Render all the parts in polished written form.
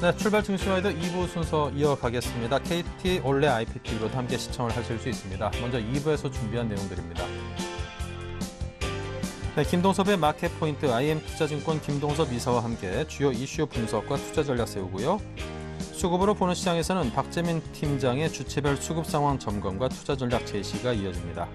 네, 출발 증시와이드 2부 순서 이어가겠습니다. KT 올레 IPTV로도 함께 시청을 하실 수 있습니다. 먼저 2부에서 준비한 내용들입니다. 네, 김동섭의 마켓포인트 IM투자증권 김동섭 이사와 함께 주요 이슈 분석과 투자 전략 세우고요. 수급으로 보는 시장에서는 박재민 팀장의 주체별 수급 상황 점검과 투자 전략 제시가 이어집니다.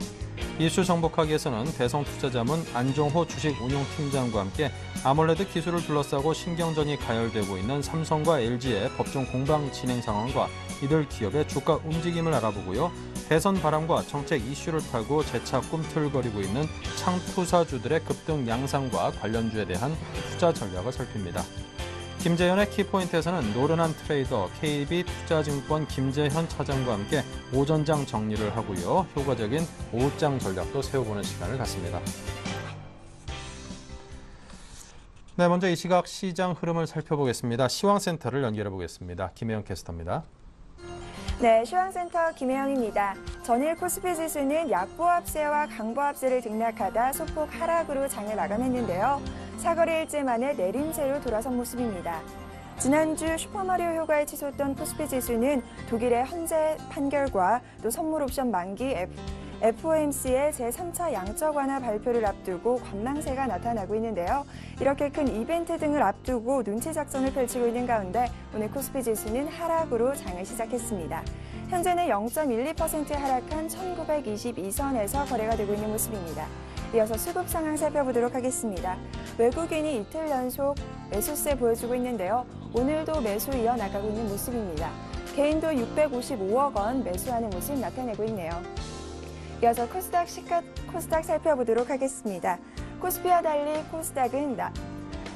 이슈 정복하기에서는 대성투자자문 안종호 주식운용팀장과 함께 아몰레드 기술을 둘러싸고 신경전이 가열되고 있는 삼성과 LG의 법정 공방 진행 상황과 이들 기업의 주가 움직임을 알아보고요. 대선 바람과 정책 이슈를 타고 재차 꿈틀거리고 있는 창투사주들의 급등 양상과 관련주에 대한 투자 전략을 살핍니다. 김재현의 키포인트에서는 노련한 트레이더 KB투자증권 김재현 차장과 함께 오전장 정리를 하고요. 효과적인 오후장 전략도 세워보는 시간을 갖습니다. 네, 먼저 이 시각 시장 흐름을 살펴보겠습니다. 시황센터를 연결해 보겠습니다. 김혜영 캐스터입니다. 네, 시황센터 김혜영입니다. 전일 코스피 지수는 약보합세와 강보합세를 등락하다 소폭 하락으로 장을 마감했는데요. 사거리일째 만에 내림세로 돌아선 모습입니다. 지난주 슈퍼마리오 효과에 치솟던 코스피 지수는 독일의 헌재 판결과 또 선물 옵션 만기 FOMC의 제3차 양적 완화 발표를 앞두고 관망세가 나타나고 있는데요. 이렇게 큰 이벤트 등을 앞두고 눈치 작전을 펼치고 있는 가운데 오늘 코스피 지수는 하락으로 장을 시작했습니다. 현재는 0.12% 하락한 1922선에서 거래가 되고 있는 모습입니다. 이어서 수급 상황 살펴보도록 하겠습니다. 외국인이 이틀 연속 매수세 보여주고 있는데요. 오늘도 매수 이어나가고 있는 모습입니다. 개인도 655억 원 매수하는 모습 나타내고 있네요. 이어서 코스닥 살펴보도록 하겠습니다. 코스피와 달리 코스닥은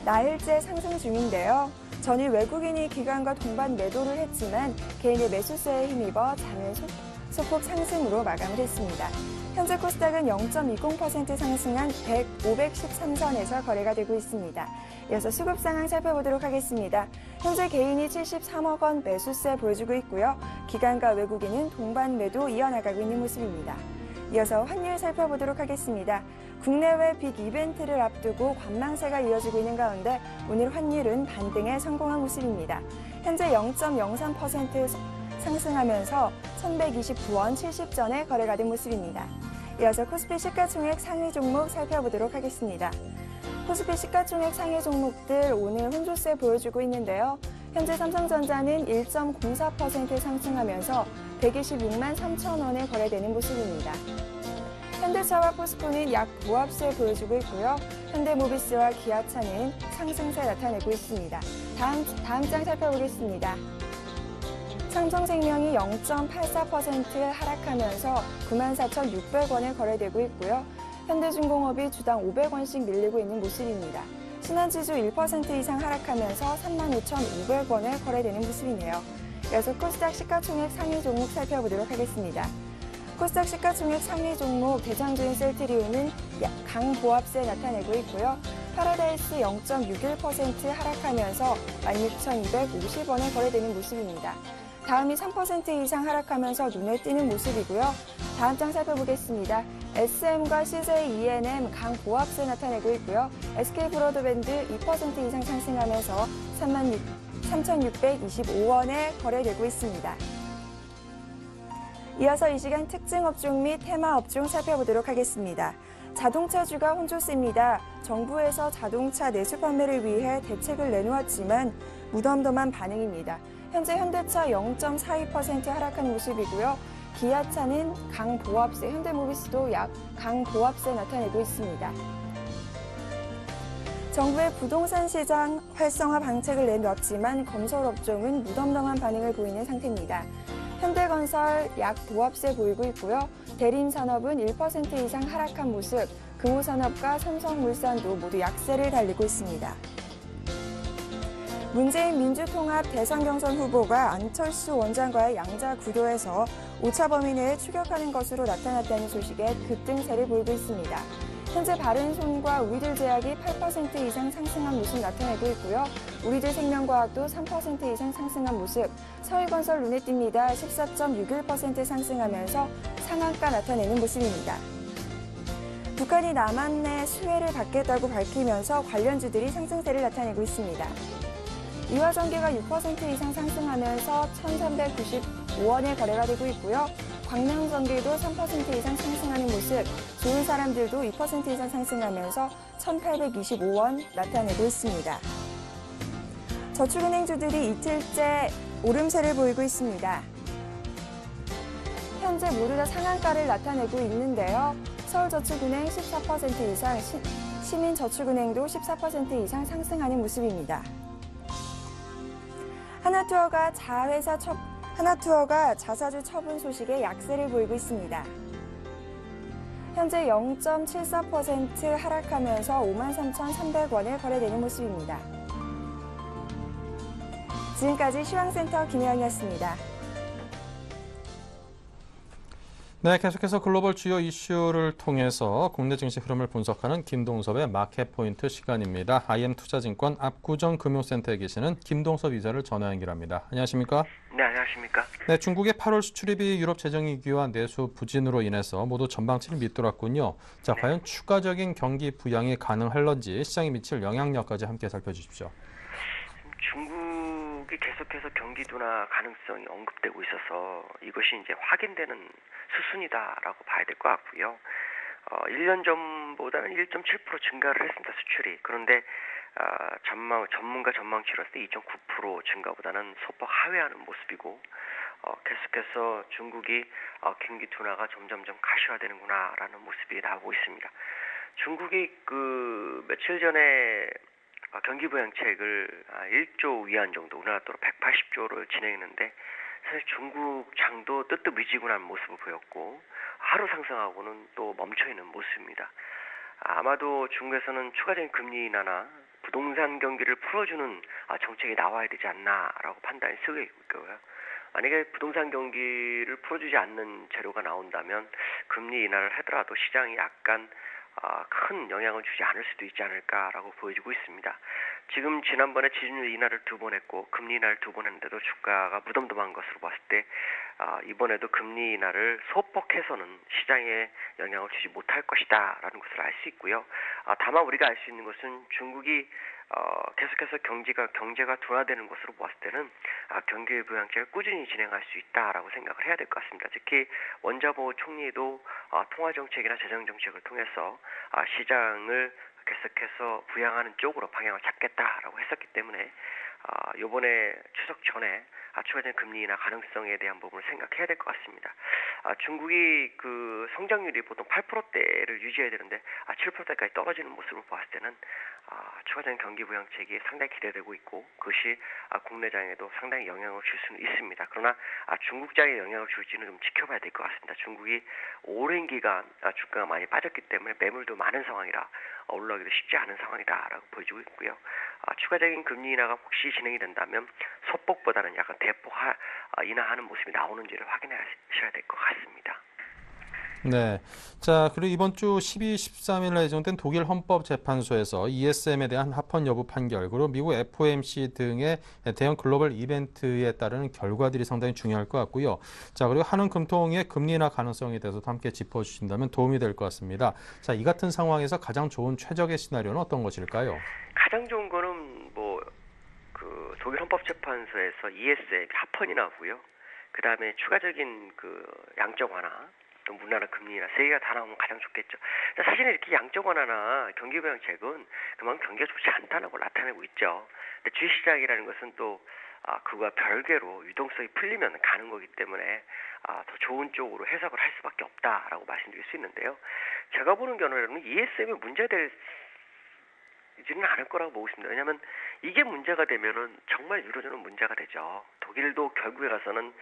나흘째 상승 중인데요. 전일 외국인이 기관과 동반 매도를 했지만 개인의 매수세에 힘입어 장을 소폭 상승으로 마감을 했습니다. 현재 코스닥은 0.20% 상승한 513선에서 거래가 되고 있습니다. 이어서 수급 상황 살펴보도록 하겠습니다. 현재 개인이 73억 원 매수세 보여주고 있고요. 기관과 외국인은 동반 매도 이어나가고 있는 모습입니다. 이어서 환율 살펴보도록 하겠습니다. 국내외 빅 이벤트를 앞두고 관망세가 이어지고 있는 가운데 오늘 환율은 반등에 성공한 모습입니다. 현재 0.03% 상승하면서 1129원 70전에 거래가 된 모습입니다. 이어서 코스피 시가총액 상위 종목 살펴보도록 하겠습니다. 코스피 시가총액 상위 종목들 오늘 혼조세 보여주고 있는데요. 현재 삼성전자는 1.04% 상승하면서 126만 3천 원에 거래되는 모습입니다. 현대차와 포스코는 약 보합세 보여주고 있고요. 현대모비스와 기아차는 상승세 나타내고 있습니다. 다음 장 살펴보겠습니다. 삼성생명이 0.84% 하락하면서 94,600원에 거래되고 있고요. 현대중공업이 주당 500원씩 밀리고 있는 모습입니다. 신한지주 1% 이상 하락하면서 35,500원에 거래되는 모습이네요. 이어서 코스닥 시가총액 상위 종목 살펴보도록 하겠습니다. 코스닥 시가총액 상위 종목 대장주인 셀트리온은 강보합세 나타내고 있고요. 파라다이스 0.61% 하락하면서 16,250원에 거래되는 모습입니다. 다음이 3% 이상 하락하면서 눈에 띄는 모습이고요. 다음 장 살펴보겠습니다. SM과 CJ ENM 강보합세 나타내고 있고요. SK브로드밴드 2% 이상 상승하면서 3,625원에 거래되고 있습니다. 이어서 이 시간 특징 업종 및 테마 업종 살펴보도록 하겠습니다. 자동차주가 혼조세입니다. 정부에서 자동차 내수 판매를 위해 대책을 내놓았지만 무덤덤한 반응입니다. 현재 현대차 0.42% 하락한 모습이고요. 기아차는 강보합세, 현대모비스도 약 강보합세 나타내고 있습니다. 정부의 부동산 시장 활성화 방책을 내놓았지만 건설업종은 무덤덤한 반응을 보이는 상태입니다. 현대건설 약 보합세 보이고 있고요. 대림산업은 1% 이상 하락한 모습, 금호산업과 삼성물산도 모두 약세를 달리고 있습니다. 문재인 민주통합 대선 경선 후보가 안철수 원장과의 양자 구도에서 오차 범위 내에 추격하는 것으로 나타났다는 소식에 급등세를 보이고 있습니다. 현재 바른손과 우리들 제약이 8% 이상 상승한 모습 나타내고 있고요. 우리들 생명과학도 3% 이상 상승한 모습, 서울건설 눈에 띕니다. 14.61% 상승하면서 상한가 나타내는 모습입니다. 북한이 남한 내 수혜를 받겠다고 밝히면서 관련주들이 상승세를 나타내고 있습니다. 이화전기가 6% 이상 상승하면서 1,395원에 거래가 되고 있고요. 광명전기도 3% 이상 상승하는 모습, 좋은 사람들도 2% 이상 상승하면서 1,825원 나타내고 있습니다. 저축은행주들이 이틀째 오름세를 보이고 있습니다. 현재 모두 다 상한가를 나타내고 있는데요. 서울저축은행 14% 이상, 시민저축은행도 14% 이상 상승하는 모습입니다. 하나투어가 자사주 처분 소식에 약세를 보이고 있습니다. 현재 0.74% 하락하면서 53,300원에 거래되는 모습입니다. 지금까지 시황센터 김혜영이었습니다. 네, 계속해서 글로벌 주요 이슈를 통해서 국내 증시 흐름을 분석하는 김동섭의 마켓포인트 시간입니다. IM투자증권 압구정금융센터에 계시는 김동섭 이사를 전화 연결합니다. 안녕하십니까? 네, 안녕하십니까? 네, 중국의 8월 수출입이 유럽 재정위기와 내수 부진으로 인해서 모두 전망치를 밑돌았군요. 자, 네. 과연 추가적인 경기 부양이 가능할런지 시장에 미칠 영향력까지 함께 살펴주십시오. 중국이 계속해서 경기 둔화 가능성이 언급되고 있어서 이것이 이제 확인되는 수순이다라고 봐야 될 것 같고요. 1년 전보다는 1.7% 증가를 했습니다, 수출이. 그런데 전문가 전망치로서 2.9% 증가보다는 소폭 하회하는 모습이고, 계속해서 중국이 경기 둔화가 점점점 가시화되는구나라는 모습이 나오고 있습니다. 중국이 며칠 전에 경기 부양책을 1조 위안 정도, 우리나라 돈으로 180조를 진행했는데 사실 중국 장도 뜨뜻미지근한 모습을 보였고 하루 상승하고는 또 멈춰있는 모습입니다. 아마도 중국에서는 추가적인 금리 인하나 부동산 경기를 풀어주는 정책이 나와야 되지 않나라고 판단이 쓰고 있고요. 만약에 부동산 경기를 풀어주지 않는 재료가 나온다면 금리 인하를 하더라도 시장이 약간 큰 영향을 주지 않을 수도 있지 않을까라고 보여지고 있습니다. 지금 지난번에 지준율 인하를 2번 했고 금리 인하를 2번 했는데도 주가가 무덤덤한 것으로 봤을 때 이번에도 금리 인하를 소폭해서는 시장에 영향을 주지 못할 것이다라는 것을 알 수 있고요. 다만 우리가 알 수 있는 것은 중국이 계속해서 경제가 둔화되는 것으로 봤을 때는 경기 부양책을 꾸준히 진행할 수 있다라고 생각을 해야 될 것 같습니다. 특히 원자보 총리도 통화 정책이나 재정 정책을 통해서 시장을 계속해서 부양하는 쪽으로 방향을 잡겠다라고 했었기 때문에 이번에 추석 전에 추가적인 금리 인하 가능성에 대한 부분을 생각해야 될 것 같습니다. 중국이 성장률이 보통 8%대를 유지해야 되는데 7%대까지 떨어지는 모습을 봤을 때는 추가적인 경기 부양책이 상당히 기대되고 있고 그것이 국내장에도 상당히 영향을 줄 수는 있습니다. 그러나 중국장에 영향을 줄지는 좀 지켜봐야 될 것 같습니다. 중국이 오랜 기간 주가가 많이 빠졌기 때문에 매물도 많은 상황이라 올라오기도 쉽지 않은 상황이다라고 보여지고 있고요. 추가적인 금리 인하가 혹시 진행이 된다면 소폭보다는 약간 대폭 인하하는 모습이 나오는지를 확인하셔야 될 것 같습니다. 네. 자, 그리고 이번 주 12, 13일에 예정된 독일 헌법재판소에서 ESM에 대한 합헌 여부 판결, 그리고 미국 FOMC 등의 대형 글로벌 이벤트에 따르는 결과들이 상당히 중요할 것 같고요. 자, 그리고 한은 금통의 금리 인하 가능성에 대해서도 함께 짚어주신다면 도움이 될 것 같습니다. 자, 이 같은 상황에서 가장 좋은 최적의 시나리오는 어떤 것일까요? 가장 좋은 거는 독일 헌법재판소에서 ESM 합헌이 나오고요. 그 다음에 추가적인 양적 완화, 또 우리나라 금리나 세 개가 다 나오면 가장 좋겠죠. 사실 이렇게 양적 완화나 경기 부양책은 그만큼 경기가 좋지 않다는 걸 나타내고 있죠. 근데 주식시장이라는 것은 또 그와 별개로 유동성이 풀리면 가는 거기 때문에 더 좋은 쪽으로 해석을 할 수밖에 없다라고 말씀드릴 수 있는데요. 제가 보는 견해로는 ESM이 문제될 지는 않을 거라고 보고 있습니다. 왜냐하면 이게 문제가 되면은 정말 유로존은 문제가 되죠. 독일도 결국에 가서는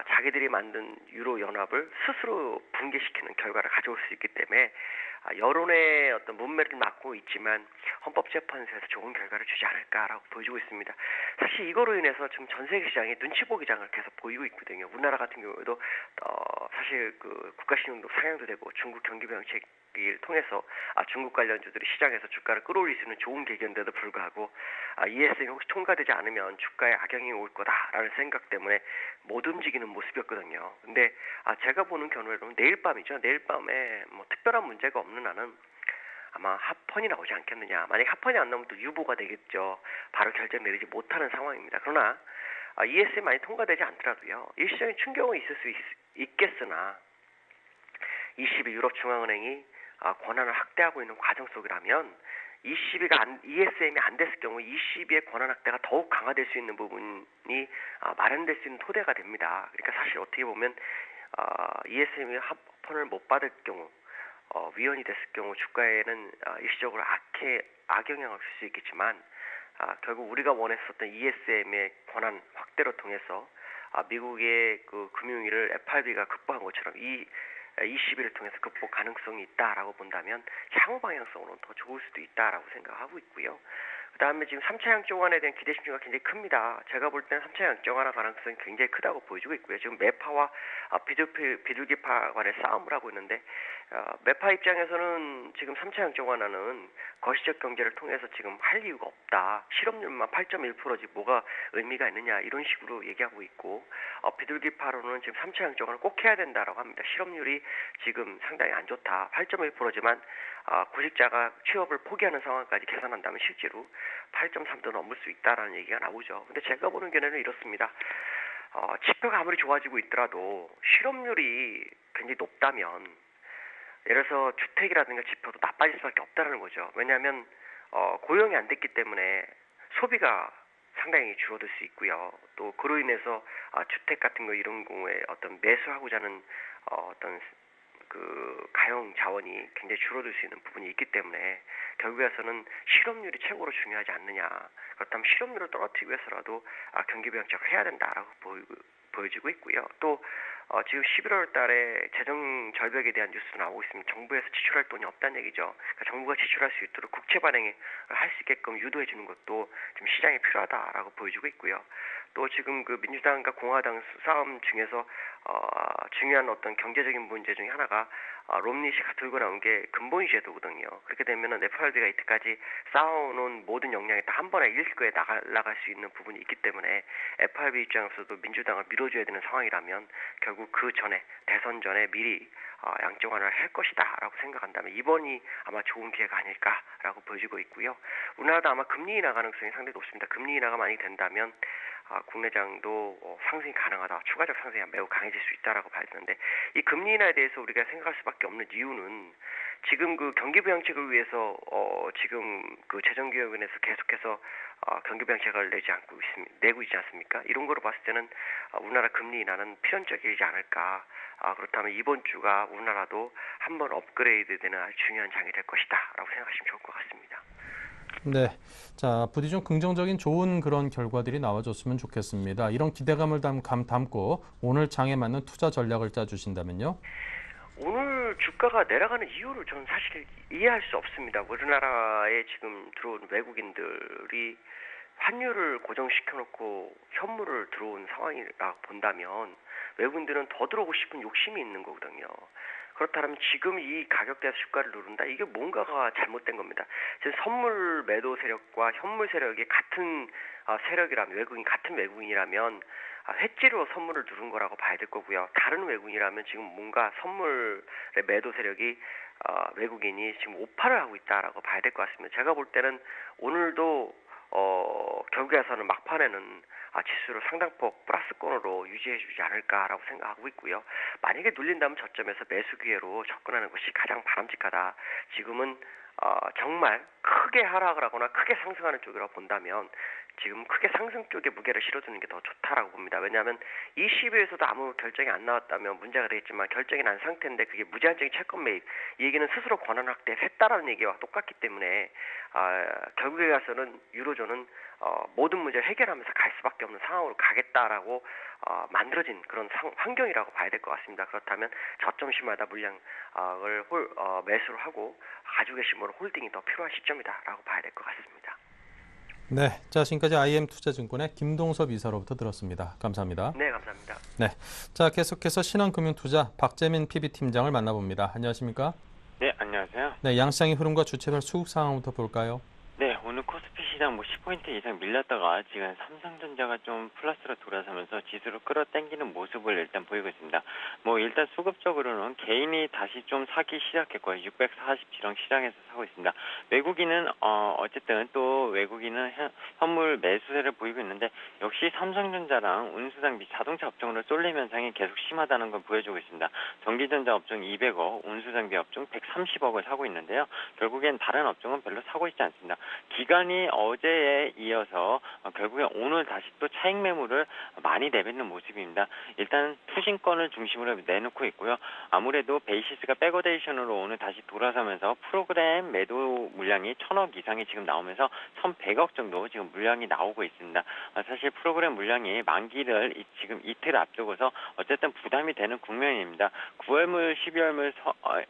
자기들이 만든 유로 연합을 스스로 붕괴시키는 결과를 가져올 수 있기 때문에 여론의 어떤 문매를 막고 있지만 헌법재판소에서 좋은 결과를 주지 않을까라고 보여지고 있습니다. 사실 이거로 인해서 지금 전 세계 시장이 눈치 보기장을 계속 보이고 있거든요. 우리나라 같은 경우에도 사실 국가신용도 상향도 되고 중국 경기 부양책 바뀌기를 통해서 중국 관련주들이 시장에서 주가를 끌어올릴 수 있는 좋은 계기인데도 불구하고 ESM이 혹시 통과되지 않으면 주가에 악영향이 올 거다라는 생각 때문에 못 움직이는 모습이었거든요. 근데 제가 보는 견해로는 내일 밤이죠. 내일 밤에 뭐 특별한 문제가 없는 한은 아마 합헌이 나오지 않겠느냐. 만약에 합헌이 안 나오면 또 유보가 되겠죠. 바로 결정 내리지 못하는 상황입니다. 그러나 ESM 많이 통과되지 않더라도요. 일시적인 충격은 있을 수 있겠으나 22 유럽 중앙은행이 권한을 확대하고 있는 과정 속이라면 ESM이 안 됐을 경우 22의 권한 확대가 더욱 강화될 수 있는 부분이 마련될 수 있는 토대가 됩니다. 그러니까 사실 어떻게 보면 ESM이 합헌을 못 받을 경우 위헌이 됐을 경우 주가에는 일시적으로 악영향을 줄 수 있겠지만 결국 우리가 원했었던 ESM의 권한 확대로 통해서 미국의 그 금융위를 FRB가 극복한 것처럼 이 20일을 통해서 극복 가능성이 있다라고 본다면 향후 방향성으로는 더 좋을 수도 있다라고 생각하고 있고요. 그 다음에 지금 3차 양적완에 대한 기대 심리가 굉장히 큽니다. 제가 볼 때는 3차 양적완 가능성이 굉장히 크다고 보여지고 있고요. 지금 매파와 비둘기파 간의 싸움을 하고 있는데 매파 입장에서는 지금 3차 양적완화는 거시적 경제를 통해서 지금 할 이유가 없다. 실업률만 8.1%지 뭐가 의미가 있느냐 이런 식으로 얘기하고 있고 비둘기파로는 지금 3차 양적완을 꼭 해야 된다라고 합니다. 실업률이 지금 상당히 안 좋다. 8.1%지만 구직자가 취업을 포기하는 상황까지 계산한다면 실제로 8.3도 넘을 수 있다라는 얘기가 나오죠. 근데 제가 보는 견해는 이렇습니다. 지표가 아무리 좋아지고 있더라도 실업률이 굉장히 높다면 예를 들어서 주택이라든가 지표도 나빠질 수밖에 없다는 거죠. 왜냐하면 고용이 안 됐기 때문에 소비가 상당히 줄어들 수 있고요. 또 그로 인해서 주택 같은 거 이런 경우에 어떤 매수하고자 하는 어떤 그 가용 자원이 굉장히 줄어들 수 있는 부분이 있기 때문에 결국에서는 실업률이 최고로 중요하지 않느냐. 그렇다면 실업률을 떨어뜨리기 위해서라도 경기 부양책을 해야 된다라고 보여지고 있고요. 또 지금 11월 달에 재정 절벽에 대한 뉴스도 나오고 있습니다. 정부에서 지출할 돈이 없다는 얘기죠. 그러니까 정부가 지출할 수 있도록 국채 발행을 할 수 있게끔 유도해 주는 것도 좀 시장에 필요하다라고 보여지고 있고요. 또 지금 그 민주당과 공화당 싸움 중에서 중요한 어떤 경제적인 문제 중에 하나가 롬니 씨가 들고 나온 게 근본위 제도거든요. 그렇게 되면은 FRB가 이때까지 쌓아놓은 모든 역량이 다 한 번에 일거에 나갈 수 있는 부분이 있기 때문에 FRB 입장에서도 민주당을 밀어줘야 되는 상황이라면 결국 그 전에 대선 전에 미리 양적완화를 할 것이다라고 생각한다면 이번이 아마 좋은 기회가 아닐까라고 보여지고 있고요. 우리나라도 아마 금리 인하 가능성이 상당히 높습니다. 금리 인하가 많이 된다면 국내장도 상승이 가능하다. 추가적 상승이 매우 강해질 수 있다라고 봐야 되는데 이 금리 인하에 대해서 우리가 생각할 수밖에 없는 이유는 지금 그 경기 부양책을 위해서 지금 그 재정기획원에서 계속해서 경기 부양책을 내고 있지 않습니까? 이런 거로 봤을 때는 우리나라 금리 인하는 필연적이지 않을까. 그렇다면 이번 주가 우리나라도 한번 업그레이드되는 아주 중요한 장이 될 것이다라고 생각하시면 좋을 것 같습니다. 네, 자 부디 좀 긍정적인 좋은 그런 결과들이 나와줬으면 좋겠습니다. 이런 기대감을 담고 오늘 장에 맞는 투자 전략을 짜주신다면요? 오늘 주가가 내려가는 이유를 저는 사실 이해할 수 없습니다. 우리나라에 지금 들어온 외국인들이 환율을 고정시켜놓고 현물을 들어온 상황이라고 본다면 외국인들은 더 들어오고 싶은 욕심이 있는 거거든요. 그렇다면 지금 이 가격대에서 주가를 누른다? 이게 뭔가가 잘못된 겁니다. 지금 선물 매도 세력과 현물 세력이 같은 세력이라면 같은 외국인이라면 횟지로 선물을 누른 거라고 봐야 될 거고요. 다른 외국인이라면 지금 뭔가 선물의 매도 세력이 외국인이 지금 오파를 하고 있다라고 봐야 될 것 같습니다. 제가 볼 때는 오늘도 결국에서는 막판에는 지수를 상당폭 플러스권으로 유지해주지 않을까라고 생각하고 있고요. 만약에 눌린다면 저점에서 매수 기회로 접근하는 것이 가장 바람직하다. 지금은 정말 크게 하락을 하거나 크게 상승하는 쪽이라고 본다면 지금 크게 상승 쪽에 무게를 실어주는 게 더 좋다라고 봅니다. 왜냐하면 20일에서도 아무 결정이 안 나왔다면 문제가 되겠지만 결정이 난 상태인데 그게 무제한적인 채권 매입 이 얘기는 스스로 권한 확대에 했다라는 얘기와 똑같기 때문에 결국에 가서는 유로존은 모든 문제를 해결하면서 갈 수밖에 없는 상황으로 가겠다라고 만들어진 그런 환경이라고 봐야 될 것 같습니다. 그렇다면 저점 시마다 물량을 매수를 하고 가지고 계신 분은 홀딩이 더 필요한 시점이다라고 봐야 될 것 같습니다. 네, 자 지금까지 IM투자증권의 김동섭 이사로부터 들었습니다. 감사합니다. 네, 감사합니다. 네, 자 계속해서 신한금융투자 박재민 PB팀장을 만나봅니다. 안녕하십니까? 네, 안녕하세요. 네, 양시장의 흐름과 주체별 수급 상황부터 볼까요? 네, 오늘 코스피 시장 뭐 10포인트 이상 밀렸다가 지금 삼성전자가 좀 플러스로 돌아서면서 지수를 끌어당기는 모습을 일단 보이고 있습니다. 뭐 일단 수급적으로는 개인이 다시 좀 사기 시작했고요. 647원 시장에서 사고 있습니다. 외국인은 어쨌든 또 외국인은 현물 매수세를 보이고 있는데 역시 삼성전자랑 운수장비 자동차 업종으로 쏠림 현상이 계속 심하다는 걸 보여주고 있습니다. 전기전자 업종 200억, 운수장비 업종 130억을 사고 있는데요. 결국엔 다른 업종은 별로 사고 있지 않습니다. 기관이 어제에 이어서 결국엔 오늘 다시 또 차익 매물을 많이 내뱉는 모습입니다. 일단 투신권을 중심으로 내놓고 있고요. 아무래도 베이시스가 백어데이션으로 오늘 다시 돌아서면서 프로그램 매도 물량이 1000억 이상이 지금 나오면서 1100억 정도 지금 물량이 나오고 있습니다. 사실 프로그램 물량이 만기를 지금 이틀 앞두고서 어쨌든 부담이 되는 국면입니다. 9월물, 12월물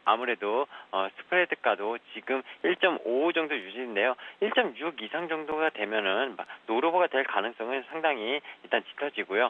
아무래도 스프레드가도 지금 1.55 정도 유지인데요. 1.6 이상 정도가 되면은 노르버가 될 가능성은 상당히 일단 짙어지고요.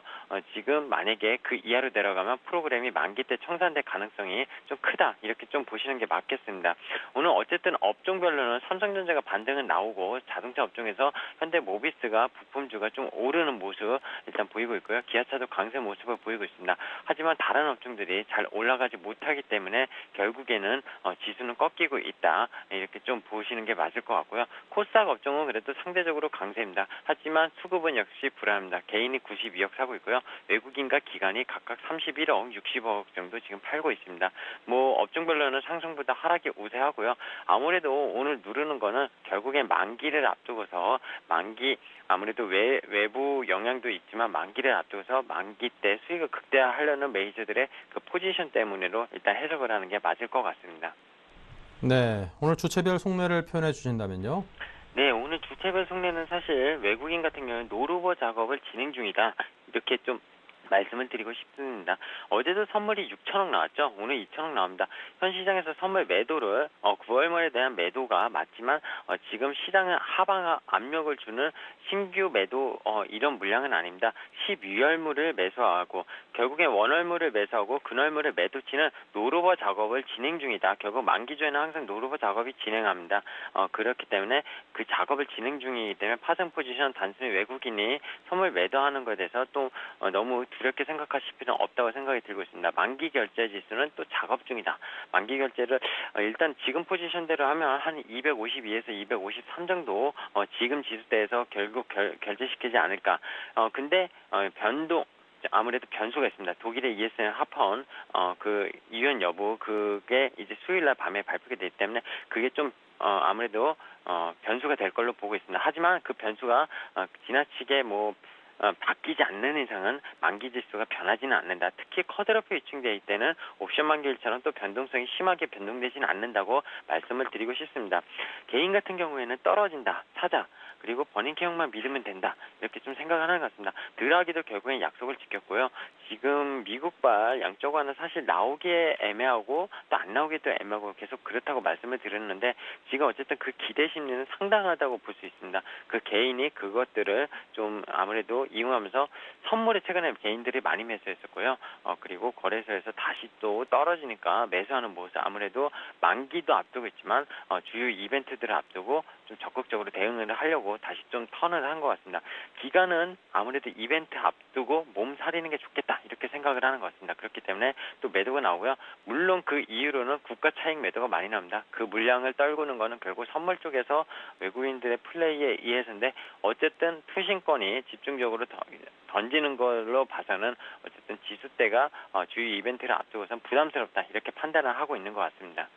지금 만약에 그 이하로 내려가면 프로그램이 만기 때 청산될 가능성이 좀 크다. 이렇게 좀 보시는 게 맞겠습니다. 오늘 어쨌든 업종별로는 삼성전자가 반등은 나오고 자동차 업종에서 현대모비스가 부품주가 좀 오르는 모습 일단 보이고 있고요. 기아차도 강세 모습을 보이고 있습니다. 하지만 다른 업종들이 잘 올라가지 못하기 때문에 결국에는 지수는 꺾이고 있다. 이렇게 좀 보시는 게 맞을 것 같고요. 코스닥 업종은 그래도 상대적으로 강세입니다. 하지만 수급은 역시 불안합니다. 개인이 92억 사고 있고요. 외국인과 기관이 각각 31억, 60억 정도 지금 팔고 있습니다. 뭐 업종별로는 상승보다 하락이 우세하고요. 아무래도 오늘 누르는 거는 결국엔 만기를 앞두고서 아무래도 외부 영향도 있지만 만기를 앞두고서 만기 때 수익을 극대화하려는 메이저들의 그 포지션 때문에로 일단 해석을 하는 게 맞을 것 같습니다. 네, 오늘 주체별 속내를 표현해 주신다면요? 네, 오늘 주체별 속내는 사실 외국인 같은 경우는 노르버 작업을 진행 중이다. 이렇게 좀 말씀을 드리고 싶습니다. 어제도 선물이 6천억 나왔죠. 오늘 2천억 나옵니다. 현 시장에서 선물 매도를 9월 말에 대한 매도가 맞지만 지금 시장은 하방 압력을 주는 신규 매도 이런 물량은 아닙니다. 12월물을 매수하고 결국에 원월물을 매수하고 근월물을 매도치는 노르버 작업을 진행 중이다. 결국 만기주에는 항상 노르버 작업이 진행합니다. 그렇기 때문에 그 작업을 진행 중이기 때문에 파생 포지션 단순히 외국인이 선물 매도하는 것에 대해서 또 너무 두렵게 생각하실 필요는 없다고 생각이 들고 있습니다. 만기 결제 지수는 또 작업 중이다. 만기 결제를 일단 지금 포지션대로 하면 한 252에서 253 정도 지금 지수대에서 결국 결제시키지 않을까. 근데 아무래도 변수가 있습니다. 독일의 ESN 하파원 그 이윤 여부 그게 이제 수요일날 밤에 발표가 되기 때문에 그게 좀 아무래도 변수가 될 걸로 보고 있습니다. 하지만 그 변수가 지나치게 바뀌지 않는 이상은 만기 지수가 변하지는 않는다. 특히 컷오프 위층되어 있을 때는 옵션 만기일처럼 또 변동성이 심하게 변동되지는 않는다고 말씀을 드리고 싶습니다. 개인 같은 경우에는 떨어진다, 사자. 그리고 버닝캐형만 믿으면 된다. 이렇게 좀 생각하는 것 같습니다. 드라기도 결국엔 약속을 지켰고요. 지금 미국발 양적완은 사실 나오기에 애매하고 또 안 나오기도 애매하고 계속 그렇다고 말씀을 드렸는데 지금 어쨌든 그 기대 심리는 상당하다고 볼 수 있습니다. 그 개인이 그것들을 좀 아무래도 이용하면서 선물에 최근에 개인들이 많이 매수했었고요. 그리고 거래소에서 다시 또 떨어지니까 매수하는 모습 아무래도 만기도 앞두고 있지만 주요 이벤트들을 앞두고 좀 적극적으로 대응을 하려고 다시 좀 턴을 한 것 같습니다. 기간은 아무래도 이벤트 앞두고 몸 사리는 게 좋겠다 이렇게 생각을 하는 것 같습니다. 그렇기 때문에 또 매도가 나오고요. 물론 그 이후로는 국가 차익 매도가 많이 나옵니다. 그 물량을 떨구는 거는 결국 선물 쪽에서 외국인들의 플레이에 의해서인데 어쨌든 투신권이 집중적으로 던지는 걸로 봐서는 어쨌든 지수대가 주요 이벤트를 앞두고선 부담스럽다 이렇게 판단을 하고 있는 것 같습니다.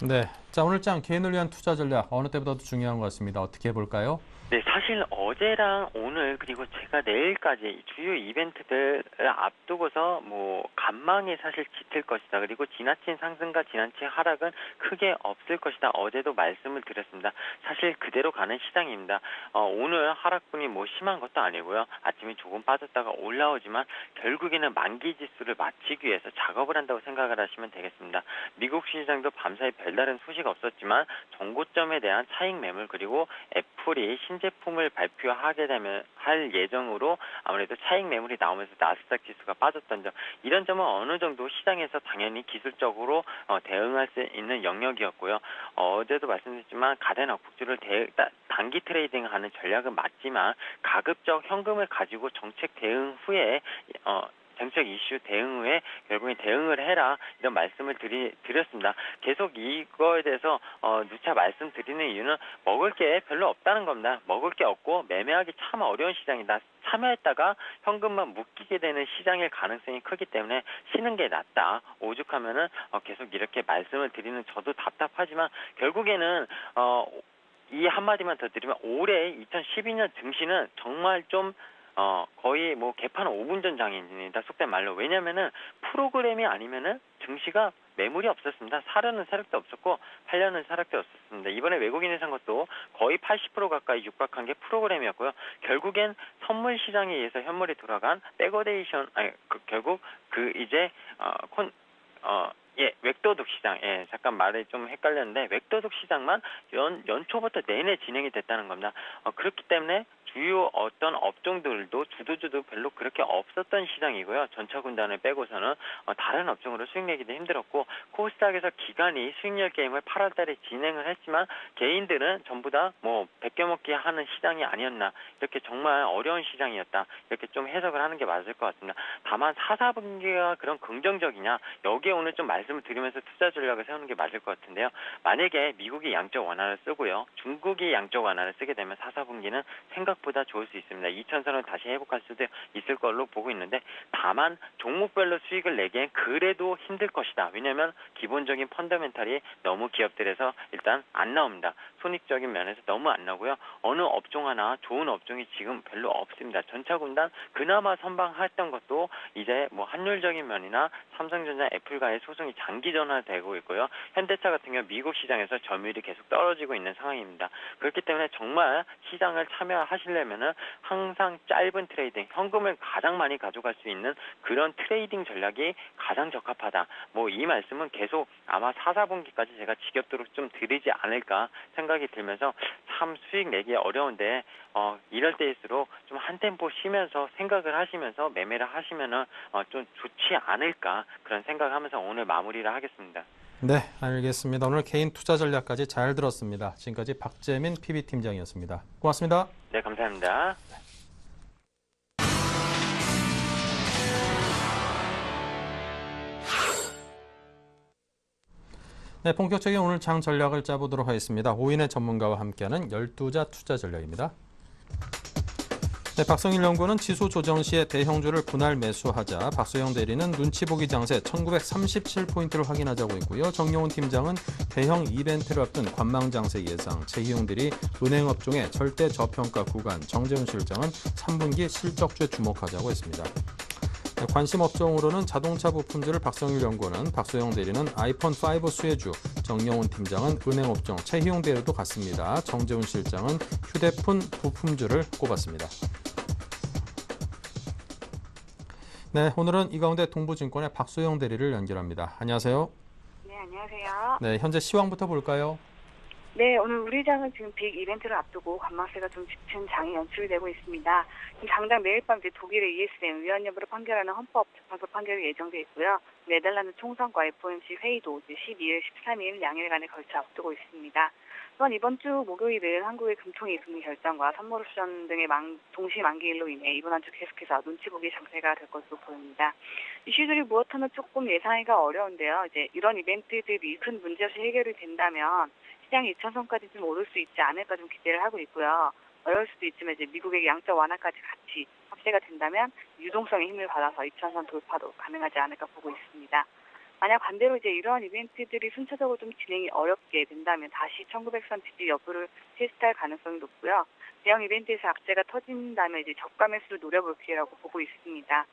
네, 자 오늘 장 개인을 위한 투자 전략 어느 때보다도 중요한 것 같습니다. 어떻게 해볼까요? 네, 사실 어제랑 오늘 그리고 제가 내일까지 주요 이벤트들을 앞두고서 간망이 사실 짙을 것이다. 그리고 지나친 상승과 지나친 하락은 크게 없을 것이다. 어제도 말씀을 드렸습니다. 사실 그대로 가는 시장입니다. 오늘 하락분이 심한 것도 아니고요. 아침에 조금 빠졌다가 올라오지만 결국에는 만기 지수를 맞추기 위해서 작업을 한다고 생각을 하시면 되겠습니다. 미국 시장도 밤사이 별다른 소식 없었지만 정고점에 대한 차익 매물 그리고 애플이 신제품을 발표하게 되면 할 예정으로 아무래도 차익 매물이 나오면서 나스닥 지수가 빠졌던 점 이런 점은 어느 정도 시장에서 당연히 기술적으로 대응할 수 있는 영역이었고요. 어제도 말씀드렸지만 가된 억폭주를 단기 트레이딩하는 전략은 맞지만 가급적 현금을 가지고 정책 대응 후에 정책 이슈 대응 후에 결국엔 대응을 해라 이런 말씀을 드렸습니다. 계속 이거에 대해서 누차 말씀드리는 이유는 먹을 게 별로 없다는 겁니다. 먹을 게 없고 매매하기 참 어려운 시장이다. 참여했다가 현금만 묶이게 되는 시장일 가능성이 크기 때문에 쉬는 게 낫다. 오죽하면은 계속 이렇게 말씀을 드리는 저도 답답하지만 결국에는 이 한마디만 더 드리면 올해 2012년 증시는 정말 좀 거의 뭐 개판 5분 전 장입니다. 속된 말로. 왜냐면은 프로그램이 아니면은 증시가 매물이 없었습니다. 사려는 세력도 없었고 팔려는 세력도 없었습니다. 이번에 외국인이 산 것도 거의 80% 가까이 육박한 게 프로그램이었고요. 결국엔 선물 시장에 의해서 현물이 돌아간 백어데이션 결국 웹도둑 시장. 잠깐 말이 좀 헷갈렸는데 웹도둑 시장만 연초부터 내내 진행이 됐다는 겁니다. 그렇기 때문에 주요 어떤 업종들도 주도주도 별로 그렇게 없었던 시장이고요. 전차군단을 빼고서는 다른 업종으로 수익 내기도 힘들었고 코스닥에서 기관이 수익률 게임을 8월 달에 진행을 했지만 개인들은 전부 다 뭐 베껴먹기 하는 시장이 아니었나 이렇게 정말 어려운 시장이었다 이렇게 좀 해석을 하는 게 맞을 것 같습니다. 다만 4, 4분기가 그런 긍정적이냐 여기에 오늘 좀 말씀을 드리면서 투자 전략을 세우는 게 맞을 것 같은데요. 만약에 미국이 양적 완화를 쓰고요. 중국이 양적 완화를 쓰게 되면 4, 4분기는 생각보다 좋을 수 있습니다. 2천선을 다시 회복할 수도 있을 걸로 보고 있는데 다만 종목별로 수익을 내기엔 그래도 힘들 것이다. 왜냐하면 기본적인 펀더멘탈이 너무 기업들에서 일단 안 나옵니다. 손익적인 면에서 너무 안 나오고요. 어느 업종 하나 좋은 업종이 지금 별로 없습니다. 전차군단 그나마 선방했던 것도 이제 뭐 환율적인 면이나 삼성전자 애플과의 소송이 장기 전환되고 있고요. 현대차 같은 경우 미국 시장에서 점유율이 계속 떨어지고 있는 상황입니다. 그렇기 때문에 정말 시장을 참여하시려면은 항상 짧은 트레이딩, 현금을 가장 많이 가져갈 수 있는 그런 트레이딩 전략이 가장 적합하다. 뭐 이 말씀은 계속 아마 4, 4분기까지 제가 지겹도록 좀 드리지 않을까 생각이 들면서 참 수익 내기 어려운데 이럴 때일수록 좀 한 템포 쉬면서 생각을 하시면서 매매를 하시면은 좀 좋지 않을까 그런 생각하면서 오늘 마무리를 하겠습니다. 네, 알겠습니다. 오늘 개인 투자 전략까지 잘 들었습니다. 지금까지 박재민 PB팀장이었습니다. 고맙습니다. 네, 감사합니다. 네, 본격적인 오늘 장 전략을 짜보도록 하겠습니다. 5인의 전문가와 함께하는 12자 투자 전략입니다. 네, 박성일 연구원은 지수 조정 시에 대형주를 분할 매수하자, 박소영 대리는 눈치 보기 장세 1937포인트를 확인하자고 있고요. 정용훈 팀장은 대형 이벤트를 앞둔 관망 장세 예상, 최희용 대리 은행업종의 절대 저평가 구간, 정재훈 실장은 3분기 실적주에 주목하자고 했습니다. 네, 관심 업종으로는 자동차 부품주를 박성일 연구원은, 박소영 대리는 아이폰 5 수혜주, 정영훈 팀장은 은행업종, 최희용 대리도 같습니다. 정재훈 실장은 휴대폰 부품주를 꼽았습니다. 네, 오늘은 이 가운데 동부증권의 박소영 대리를 연결합니다. 안녕하세요. 네, 안녕하세요. 네, 현재 시황부터 볼까요? 네, 오늘 우리 장은 지금 빅 이벤트를 앞두고 관망세가 좀 짙은 장이 연출되고 있습니다. 당장 매일 밤 독일의 ESM 위헌 여부를 판결하는 헌법재판소 판결이 예정돼 있고요. 네덜란드 총선과 FOMC 회의도 12일, 13일 양일간에 걸쳐 앞두고 있습니다. 또한 이번 주 목요일은 한국의 금통위 금리 결정과 선물 옵션 등의 동시 만기일로 인해 이번 한 주 계속해서 눈치 보기 장세가 될 것으로 보입니다. 이슈들이 무엇하나 조금 예상하기가 어려운데요. 이제 이런 이벤트들이 큰 문제 없이 해결이 된다면 시장이 2,000선까지 좀 오를 수 있지 않을까 좀 기대를 하고 있고요. 어려울 수도 있지만 이제 미국의 양적 완화까지 같이 합세가 된다면 유동성의 힘을 받아서 2,000선 돌파도 가능하지 않을까 보고 있습니다. 만약 반대로 이제 이러한 이벤트들이 순차적으로 좀 진행이 어렵게 된다면 다시 1900선 지지 여부를 테스트할 가능성이 높고요. 대형 이벤트에서 악재가 터진다면 이제 저가 매수를 노려볼 기회라고 보고 있습니다.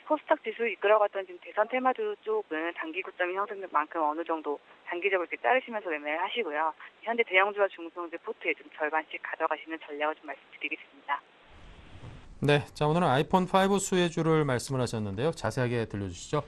코스닥 지수 이끌어갔던 지금 대선 테마주 쪽은 단기 고점이 형성된 만큼 어느 정도 단기적으로 이렇게 자르시면서 매매를 하시고요. 현재 대형주와 중소형주 포트에 좀 절반씩 가져가시는 전략을 좀 말씀드리겠습니다. 네, 자 오늘은 아이폰 5 수혜주를 말씀을 하셨는데요. 자세하게 들려주시죠.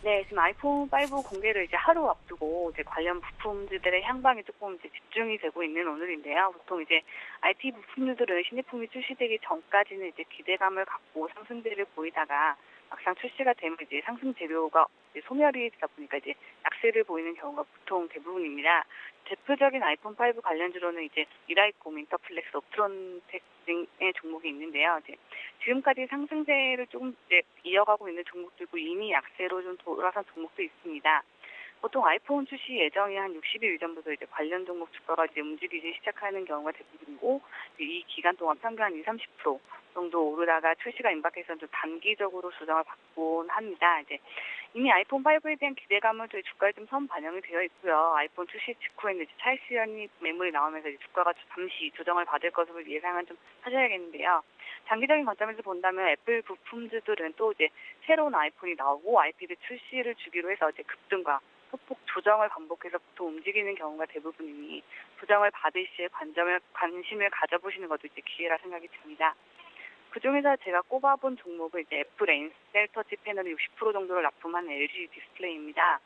네, 지금 아이폰 5 공개를 이제 하루 앞두고 이제 관련 부품들의 향방이 조금 이제 집중이 되고 있는 오늘인데요. 보통 이제 IT 부품주들은 신제품이 출시되기 전까지는 이제 기대감을 갖고 상승세를 보이다가 막상 출시가 되면 이제 상승 재료가 이제 소멸이 되다 보니까 이제 약세를 보이는 경우가 보통 대부분입니다. 대표적인 아이폰 5 관련주로는 이제 미라이콤, 인터플렉스, 옵트론텍 등의 종목이 있는데요. 이제 지금까지 상승세를 조금 이제 이어가고 있는 종목도 있고 이미 약세로 좀 돌아선 종목도 있습니다. 보통 아이폰 출시 예정이 한 60일 이전부터 이제 관련 종목 주가가 이제 움직이기 시작하는 경우가 대부분이고, 이 기간 동안 평균 한 20-30% 정도 오르다가 출시가 임박해서 좀 단기적으로 조정을 받곤 합니다. 이제 이미 아이폰 5에 대한 기대감은 저희 주가에 좀 선 반영이 되어 있고요. 아이폰 출시 직후에는 이제 차익 실현이 매물이 나오면서 이제 주가가 잠시 조정을 받을 것으로 예상은 좀 하셔야겠는데요. 장기적인 관점에서 본다면 애플 부품주들은 또 이제 새로운 아이폰이 나오고 아이패드 출시를 주기로 해서 이제 급등과 소폭 조정을 반복해서 보통 움직이는 경우가 대부분이니 조정을 받을 시에 관심을 가져보시는 것도 이제 기회라 생각이 듭니다. 그중에서 제가 꼽아본 종목은 이제 애플의 인셀 터치 패널이 60% 정도를 납품한 LG 디스플레이입니다.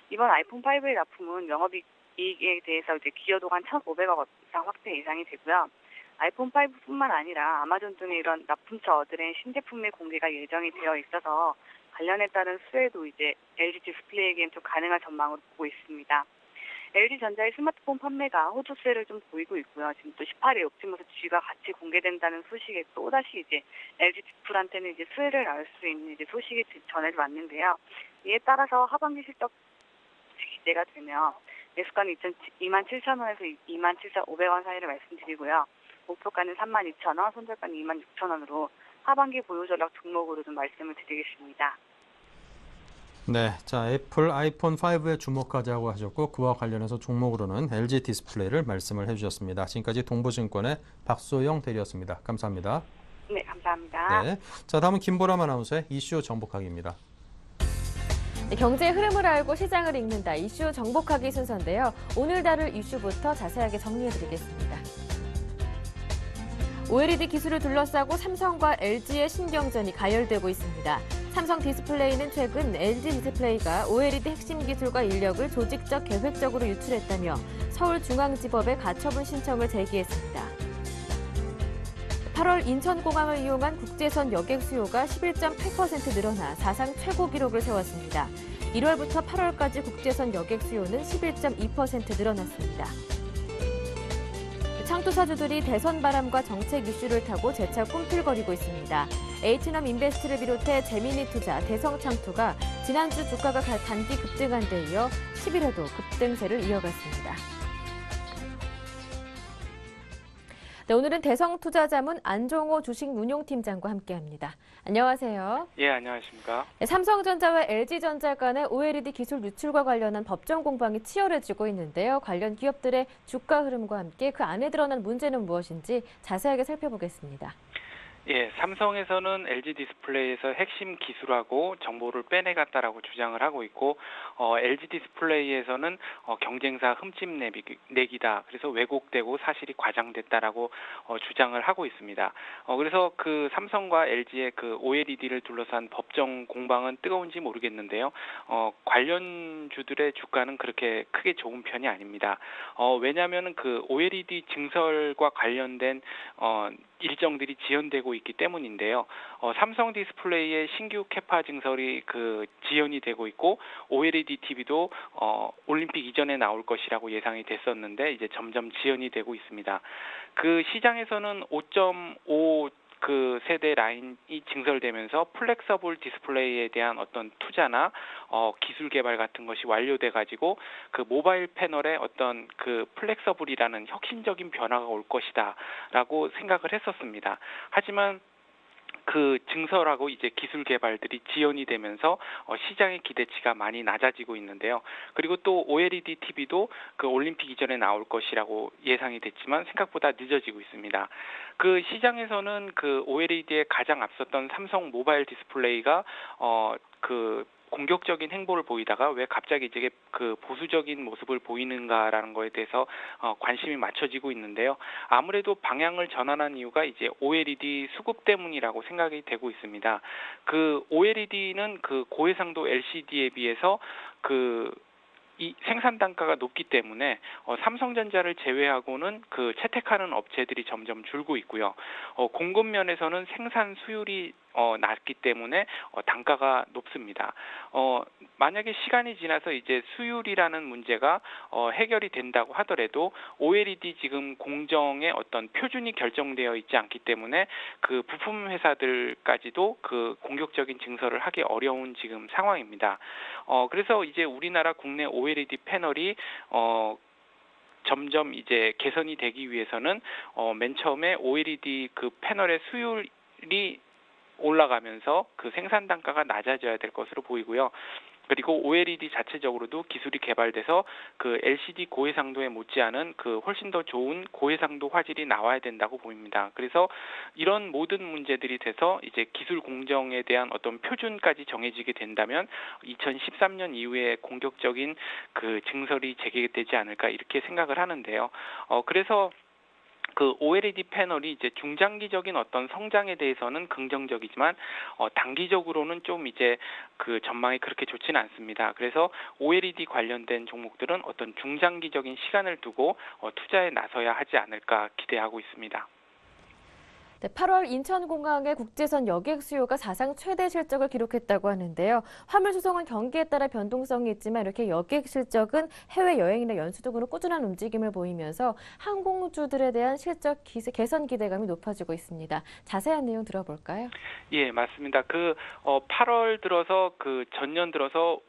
이번 아이폰 5의 납품은 영업이익에 대해서 이제 기여도가 한 1,500억 이상 확대 예상이 되고요. 아이폰 5뿐만 아니라 아마존 등의 이런 납품처들의 신제품의 공개가 예정이 되어 있어서 관련에 따른 수혜도 이제 LG 디스플레이에겐 좀 가능한 전망으로 보고 있습니다. LG전자의 스마트폰 판매가 호조세를 좀 보이고 있고요. 지금 또 18일 옵티머스 G가 같이 공개된다는 소식에 또다시 이제 LG 디플한테는 이제 수혜를 낳을 수 있는 이제 소식이 전해져 왔는데요. 이에 따라서 하반기 실적 기대가 되며 매수가는 27,000원에서 27,500원 사이를 말씀드리고요. 목표가는 32,000원, 손절가는 26,000원으로 하반기 보유 전략 종목으로 좀 말씀을 드리겠습니다. 네, 자 애플 아이폰 5에 주목하자고 하셨고 그와 관련해서 종목으로는 LG 디스플레이를 말씀을 해주셨습니다. 지금까지 동부증권의 박소영 대리였습니다. 감사합니다. 네, 감사합니다. 네, 자 다음은 김보람 아나운서의 이슈 정복하기입니다. 경제의 흐름을 알고 시장을 읽는다. 이슈 정복하기 순서인데요. 오늘 다룰 이슈부터 자세하게 정리해드리겠습니다. OLED 기술을 둘러싸고 삼성과 LG의 신경전이 가열되고 있습니다. 삼성 디스플레이는 최근 LG 디스플레이가 OLED 핵심 기술과 인력을 조직적 계획적으로 유출했다며 서울중앙지법에 가처분 신청을 제기했습니다. 8월 인천공항을 이용한 국제선 여객 수요가 11.8% 늘어나 사상 최고 기록을 세웠습니다. 1월부터 8월까지 국제선 여객 수요는 11.2% 늘어났습니다. 창투사주들이 대선 바람과 정책 이슈를 타고 재차 꿈틀거리고 있습니다. H남 인베스트를 비롯해 재미니투자, 대성창투가 지난주 주가가 단기 급등한 데 이어 10일에도 급등세를 이어갔습니다. 네, 오늘은 대성투자자문 안종호 주식운용팀장과 함께합니다. 안녕하세요. 예, 안녕하십니까. 네, 삼성전자와 LG전자 간의 OLED 기술 유출과 관련한 법정 공방이 치열해지고 있는데요. 관련 기업들의 주가 흐름과 함께 그 안에 드러난 문제는 무엇인지 자세하게 살펴보겠습니다. 예, 삼성에서는 LG 디스플레이에서 핵심 기술하고 정보를 빼내갔다라고 주장을 하고 있고, LG 디스플레이에서는 경쟁사 흠집 내기다. 그래서 왜곡되고 사실이 과장됐다라고 주장을 하고 있습니다. 그래서 그 삼성과 LG의 그 OLED를 둘러싼 법정 공방은 뜨거운지 모르겠는데요. 관련주들의 주가는 그렇게 크게 좋은 편이 아닙니다. 왜냐하면 그 OLED 증설과 관련된 일정들이 지연되고 있기 때문인데요. 삼성 디스플레이의 신규 캐파 증설이 그 지연이 되고 있고 OLED TV도 올림픽 이전에 나올 것이라고 예상이 됐었는데 이제 점점 지연이 되고 있습니다. 그 시장에서는 5.5 그 세대 라인이 증설되면서 플렉서블 디스플레이에 대한 어떤 투자나 기술 개발 같은 것이 완료돼 가지고 그 모바일 패널에 어떤 그 플렉서블이라는 혁신적인 변화가 올 것이다라고 생각을 했었습니다. 하지만 그 증설하고 이제 기술 개발들이 지연이 되면서 시장의 기대치가 많이 낮아지고 있는데요. 그리고 또 OLED TV도 그 올림픽 이전에 나올 것이라고 예상이 됐지만 생각보다 늦어지고 있습니다. 그 시장에서는 그 OLED에 가장 앞섰던 삼성 모바일 디스플레이가 그 공격적인 행보를 보이다가 왜 갑자기 이제 그 보수적인 모습을 보이는가라는 거에 대해서 관심이 맞춰지고 있는데요. 아무래도 방향을 전환한 이유가 이제 OLED 수급 때문이라고 생각이 되고 있습니다. 그 OLED는 그 고해상도 LCD에 비해서 이 생산 단가가 높기 때문에 삼성전자를 제외하고는 그 채택하는 업체들이 점점 줄고 있고요. 공급 면에서는 생산 수율이 낮기 때문에 단가가 높습니다. 만약에 시간이 지나서 이제 수율이라는 문제가 해결이 된다고 하더라도 OLED 지금 공정의 어떤 표준이 결정되어 있지 않기 때문에 그 부품 회사들까지도 그 공격적인 증설을 하기 어려운 지금 상황입니다. 그래서 이제 우리나라 국내 OLED 패널이 점점 이제 개선이 되기 위해서는 맨 처음에 OLED 그 패널의 수율이 올라가면서 그 생산 단가가 낮아져야 될 것으로 보이고요. 그리고 OLED 자체적으로도 기술이 개발돼서 그 LCD 고해상도에 못지않은 그 훨씬 더 좋은 고해상도 화질이 나와야 된다고 보입니다. 그래서 이런 모든 문제들이 돼서 이제 기술 공정에 대한 어떤 표준까지 정해지게 된다면 2013년 이후에 공격적인 그 증설이 재개되지 않을까 이렇게 생각을 하는데요. 그래서 그 OLED 패널이 이제 중장기적인 어떤 성장에 대해서는 긍정적이지만 단기적으로는 좀 이제 그 전망이 그렇게 좋지는 않습니다. 그래서 OLED 관련된 종목들은 어떤 중장기적인 시간을 두고 투자에 나서야 하지 않을까 기대하고 있습니다. 네, 8월 인천공항의 국제선 여객 수요가 사상 최대 실적을 기록했다고 하는데요. 화물 수송은 경기에 따라 변동성이 있지만 이렇게 여객 실적은 해외여행이나 연수 등으로 꾸준한 움직임을 보이면서 항공주들에 대한 실적 개선 기대감이 높아지고 있습니다. 자세한 내용 들어볼까요? 예, 맞습니다. 8월 들어서 그 전년 들어서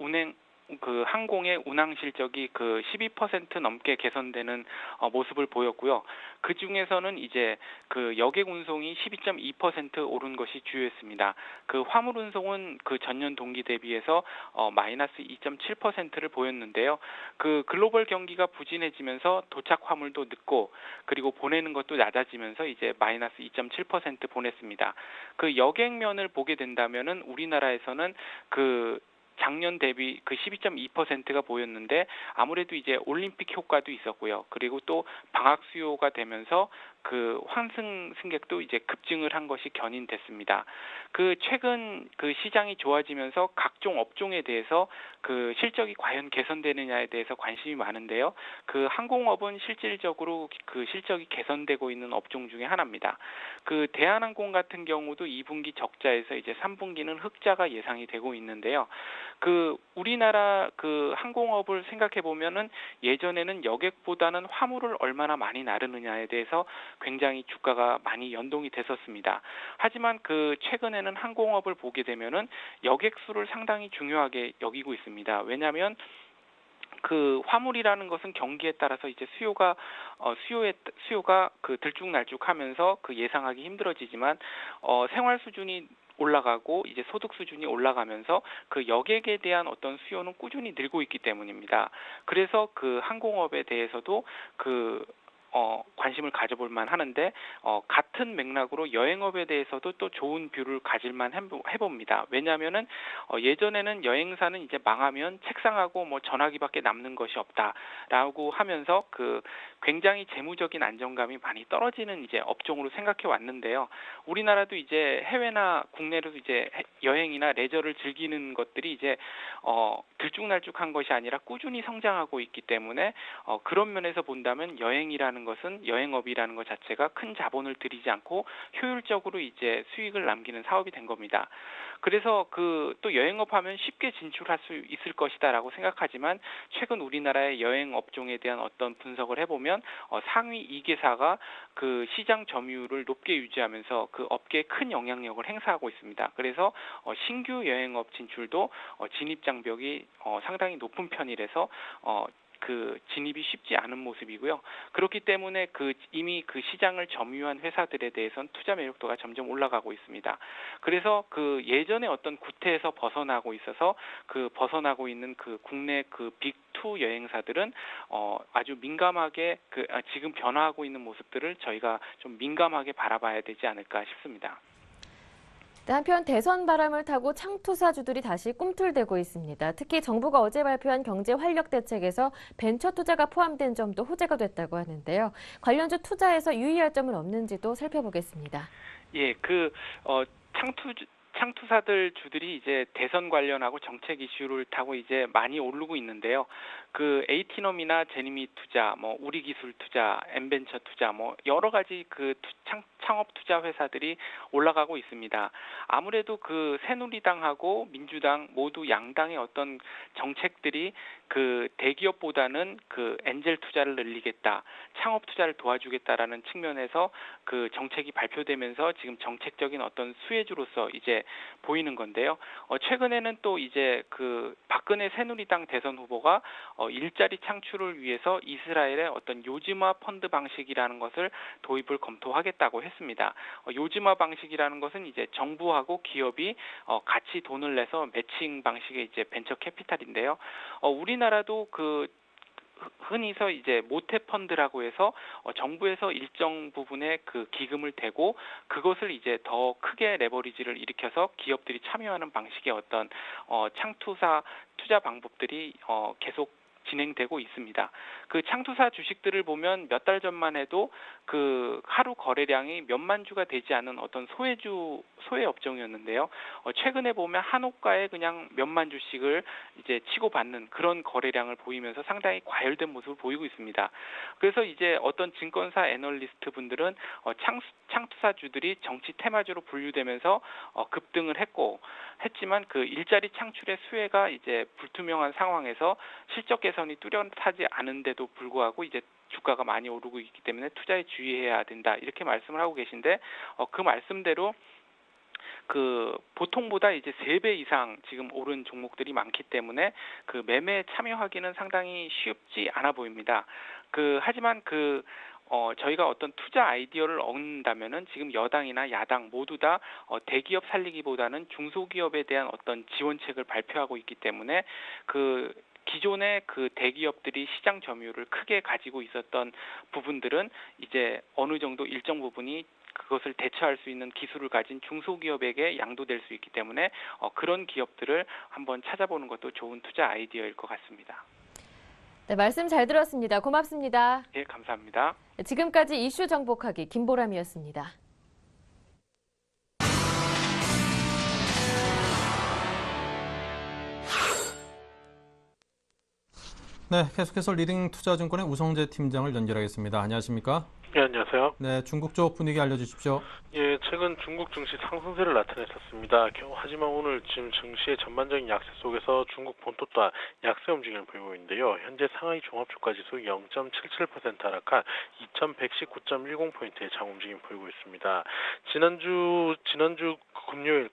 그 항공의 운항 실적이 그 12% 넘게 개선되는 모습을 보였고요. 그 중에서는 이제 그 여객 운송이 12.2% 오른 것이 주요했습니다. 그 화물 운송은 그 전년 동기 대비해서 마이너스 2.7%를 보였는데요. 그 글로벌 경기가 부진해지면서 도착 화물도 늦고 그리고 보내는 것도 낮아지면서 이제 마이너스 2.7% 보냈습니다. 그 여객면을 보게 된다면은 우리나라에서는 그 작년 대비 그 12.2%가 보였는데 아무래도 이제 올림픽 효과도 있었고요. 그리고 또 방학 수요가 되면서 그 환승 승객도 이제 급증을 한 것이 견인됐습니다. 그 최근 그 시장이 좋아지면서 각종 업종에 대해서 그 실적이 과연 개선되느냐에 대해서 관심이 많은데요. 그 항공업은 실질적으로 그 실적이 개선되고 있는 업종 중에 하나입니다. 그 대한항공 같은 경우도 2분기 적자에서 이제 3분기는 흑자가 예상이 되고 있는데요. 그 우리나라 그 항공업을 생각해 보면은 예전에는 여객보다는 화물을 얼마나 많이 나르느냐에 대해서 굉장히 주가가 많이 연동이 됐었습니다. 하지만 그 최근에는 항공업을 보게 되면은 여객 수를 상당히 중요하게 여기고 있습니다. 왜냐하면 그 화물이라는 것은 경기에 따라서 이제 수요가 그 들쭉날쭉하면서 그 예상하기 힘들어지지만 생활 수준이 올라가고 이제 소득 수준이 올라가면서 그 여객에 대한 어떤 수요는 꾸준히 늘고 있기 때문입니다. 그래서 그 항공업에 대해서도 관심을 가져볼 만하는데 같은 맥락으로 여행업에 대해서도 또 좋은 뷰를 가질만 해봅니다. 왜냐하면은 예전에는 여행사는 이제 망하면 책상하고 뭐 전화기밖에 남는 것이 없다라고 하면서 그 굉장히 재무적인 안정감이 많이 떨어지는 이제 업종으로 생각해 왔는데요. 우리나라도 이제 해외나 국내로도 이제 여행이나 레저를 즐기는 것들이 이제 들쭉날쭉한 것이 아니라 꾸준히 성장하고 있기 때문에 그런 면에서 본다면 여행업이라는 것 자체가 큰 자본을 들이지 않고 효율적으로 이제 수익을 남기는 사업이 된 겁니다. 그래서 또 여행업 하면 쉽게 진출할 수 있을 것이다라고 생각하지만 최근 우리나라의 여행 업종에 대한 어떤 분석을 해보면 상위 2개사가 그 시장 점유율을 높게 유지하면서 그 업계에 큰 영향력을 행사하고 있습니다. 그래서 신규 여행업 진출도 진입 장벽이 상당히 높은 편이라서 그 진입이 쉽지 않은 모습이고요. 그렇기 때문에 이미 그 시장을 점유한 회사들에 대해서는 투자 매력도가 점점 올라가고 있습니다. 그래서 그 예전에 어떤 구태에서 벗어나고 있어서 그 벗어나고 있는 그 국내 그 빅2 여행사들은 아주 민감하게 지금 변화하고 있는 모습들을 저희가 좀 민감하게 바라봐야 되지 않을까 싶습니다. 네, 한편 대선 바람을 타고 창투사주들이 다시 꿈틀대고 있습니다. 특히 정부가 어제 발표한 경제 활력 대책에서 벤처 투자가 포함된 점도 호재가 됐다고 하는데요. 관련주 투자에서 유의할 점은 없는지도 살펴보겠습니다. 예, 창투사들 주들이 이제 대선 관련하고 정책 이슈를 타고 이제 많이 오르고 있는데요. 그 에이티넘이나 제니미 투자, 뭐 우리기술 투자, 엠벤처 투자, 뭐 여러 가지 그 창업 투자 회사들이 올라가고 있습니다. 아무래도 그 새누리당하고 민주당 모두 양당의 어떤 정책들이 그 대기업보다는 그 엔젤 투자를 늘리겠다, 창업 투자를 도와주겠다라는 측면에서 그 정책이 발표되면서 지금 정책적인 어떤 수혜주로서 이제 보이는 건데요. 최근에는 또 이제 그 박근혜 새누리당 대선 후보가 일자리 창출을 위해서 이스라엘의 어떤 요즘화 펀드 방식이라는 것을 도입을 검토하겠다고 했습니다. 요즘화 방식이라는 것은 이제 정부하고 기업이 같이 돈을 내서 매칭 방식의 이제 벤처 캐피탈인데요. 우리나라도 그 흔히서 이제 모태 펀드라고 해서 정부에서 일정 부분의 그 기금을 대고 그것을 이제 더 크게 레버리지를 일으켜서 기업들이 참여하는 방식의 어떤 창투사 투자 방법들이 계속 진행되고 있습니다. 그 창투사 주식들을 보면 몇 달 전만 해도 그 하루 거래량이 몇만 주가 되지 않은 어떤 소외 업종이었는데요. 최근에 보면 한호가에 그냥 몇만 주씩을 이제 치고받는 그런 거래량을 보이면서 상당히 과열된 모습을 보이고 있습니다. 그래서 이제 어떤 증권사 애널리스트 분들은 창투사주들이 정치 테마주로 분류되면서 급등을 했지만 그 일자리 창출의 수혜가 이제 불투명한 상황에서 실적 개선이 뚜렷하지 않은데도 불구하고 이제 주가가 많이 오르고 있기 때문에 투자에 주의해야 된다 이렇게 말씀을 하고 계신데 그 말씀대로 그 보통보다 이제 3배 이상 지금 오른 종목들이 많기 때문에 그 매매에 참여하기는 상당히 쉽지 않아 보입니다. 하지만 저희가 어떤 투자 아이디어를 얻는다면은 지금 여당이나 야당 모두 다 대기업 살리기보다는 중소기업에 대한 어떤 지원책을 발표하고 있기 때문에 기존의 그 대기업들이 시장 점유율을 크게 가지고 있었던 부분들은 이제 어느 정도 일정 부분이 그것을 대처할 수 있는 기술을 가진 중소기업에게 양도될 수 있기 때문에 그런 기업들을 한번 찾아보는 것도 좋은 투자 아이디어일 것 같습니다. 네, 말씀 잘 들었습니다. 고맙습니다. 예, 감사합니다. 지금까지 이슈 정복하기 김보람이었습니다. 네, 계속해서 리딩 투자증권의 우성재 팀장을 연결하겠습니다. 안녕하십니까? 네, 안녕하세요. 네, 중국 쪽 분위기 알려주십시오. 예, 최근 중국 증시 상승세를 나타냈었습니다. 하지만 오늘 지금 증시의 전반적인 약세 속에서 중국 본토 또한 약세 움직임을 보이고 있는데요. 현재 상하이 종합주가지수 0.77% 하락한 2119.10포인트의 장 움직임 보이고 있습니다. 지난주 금요일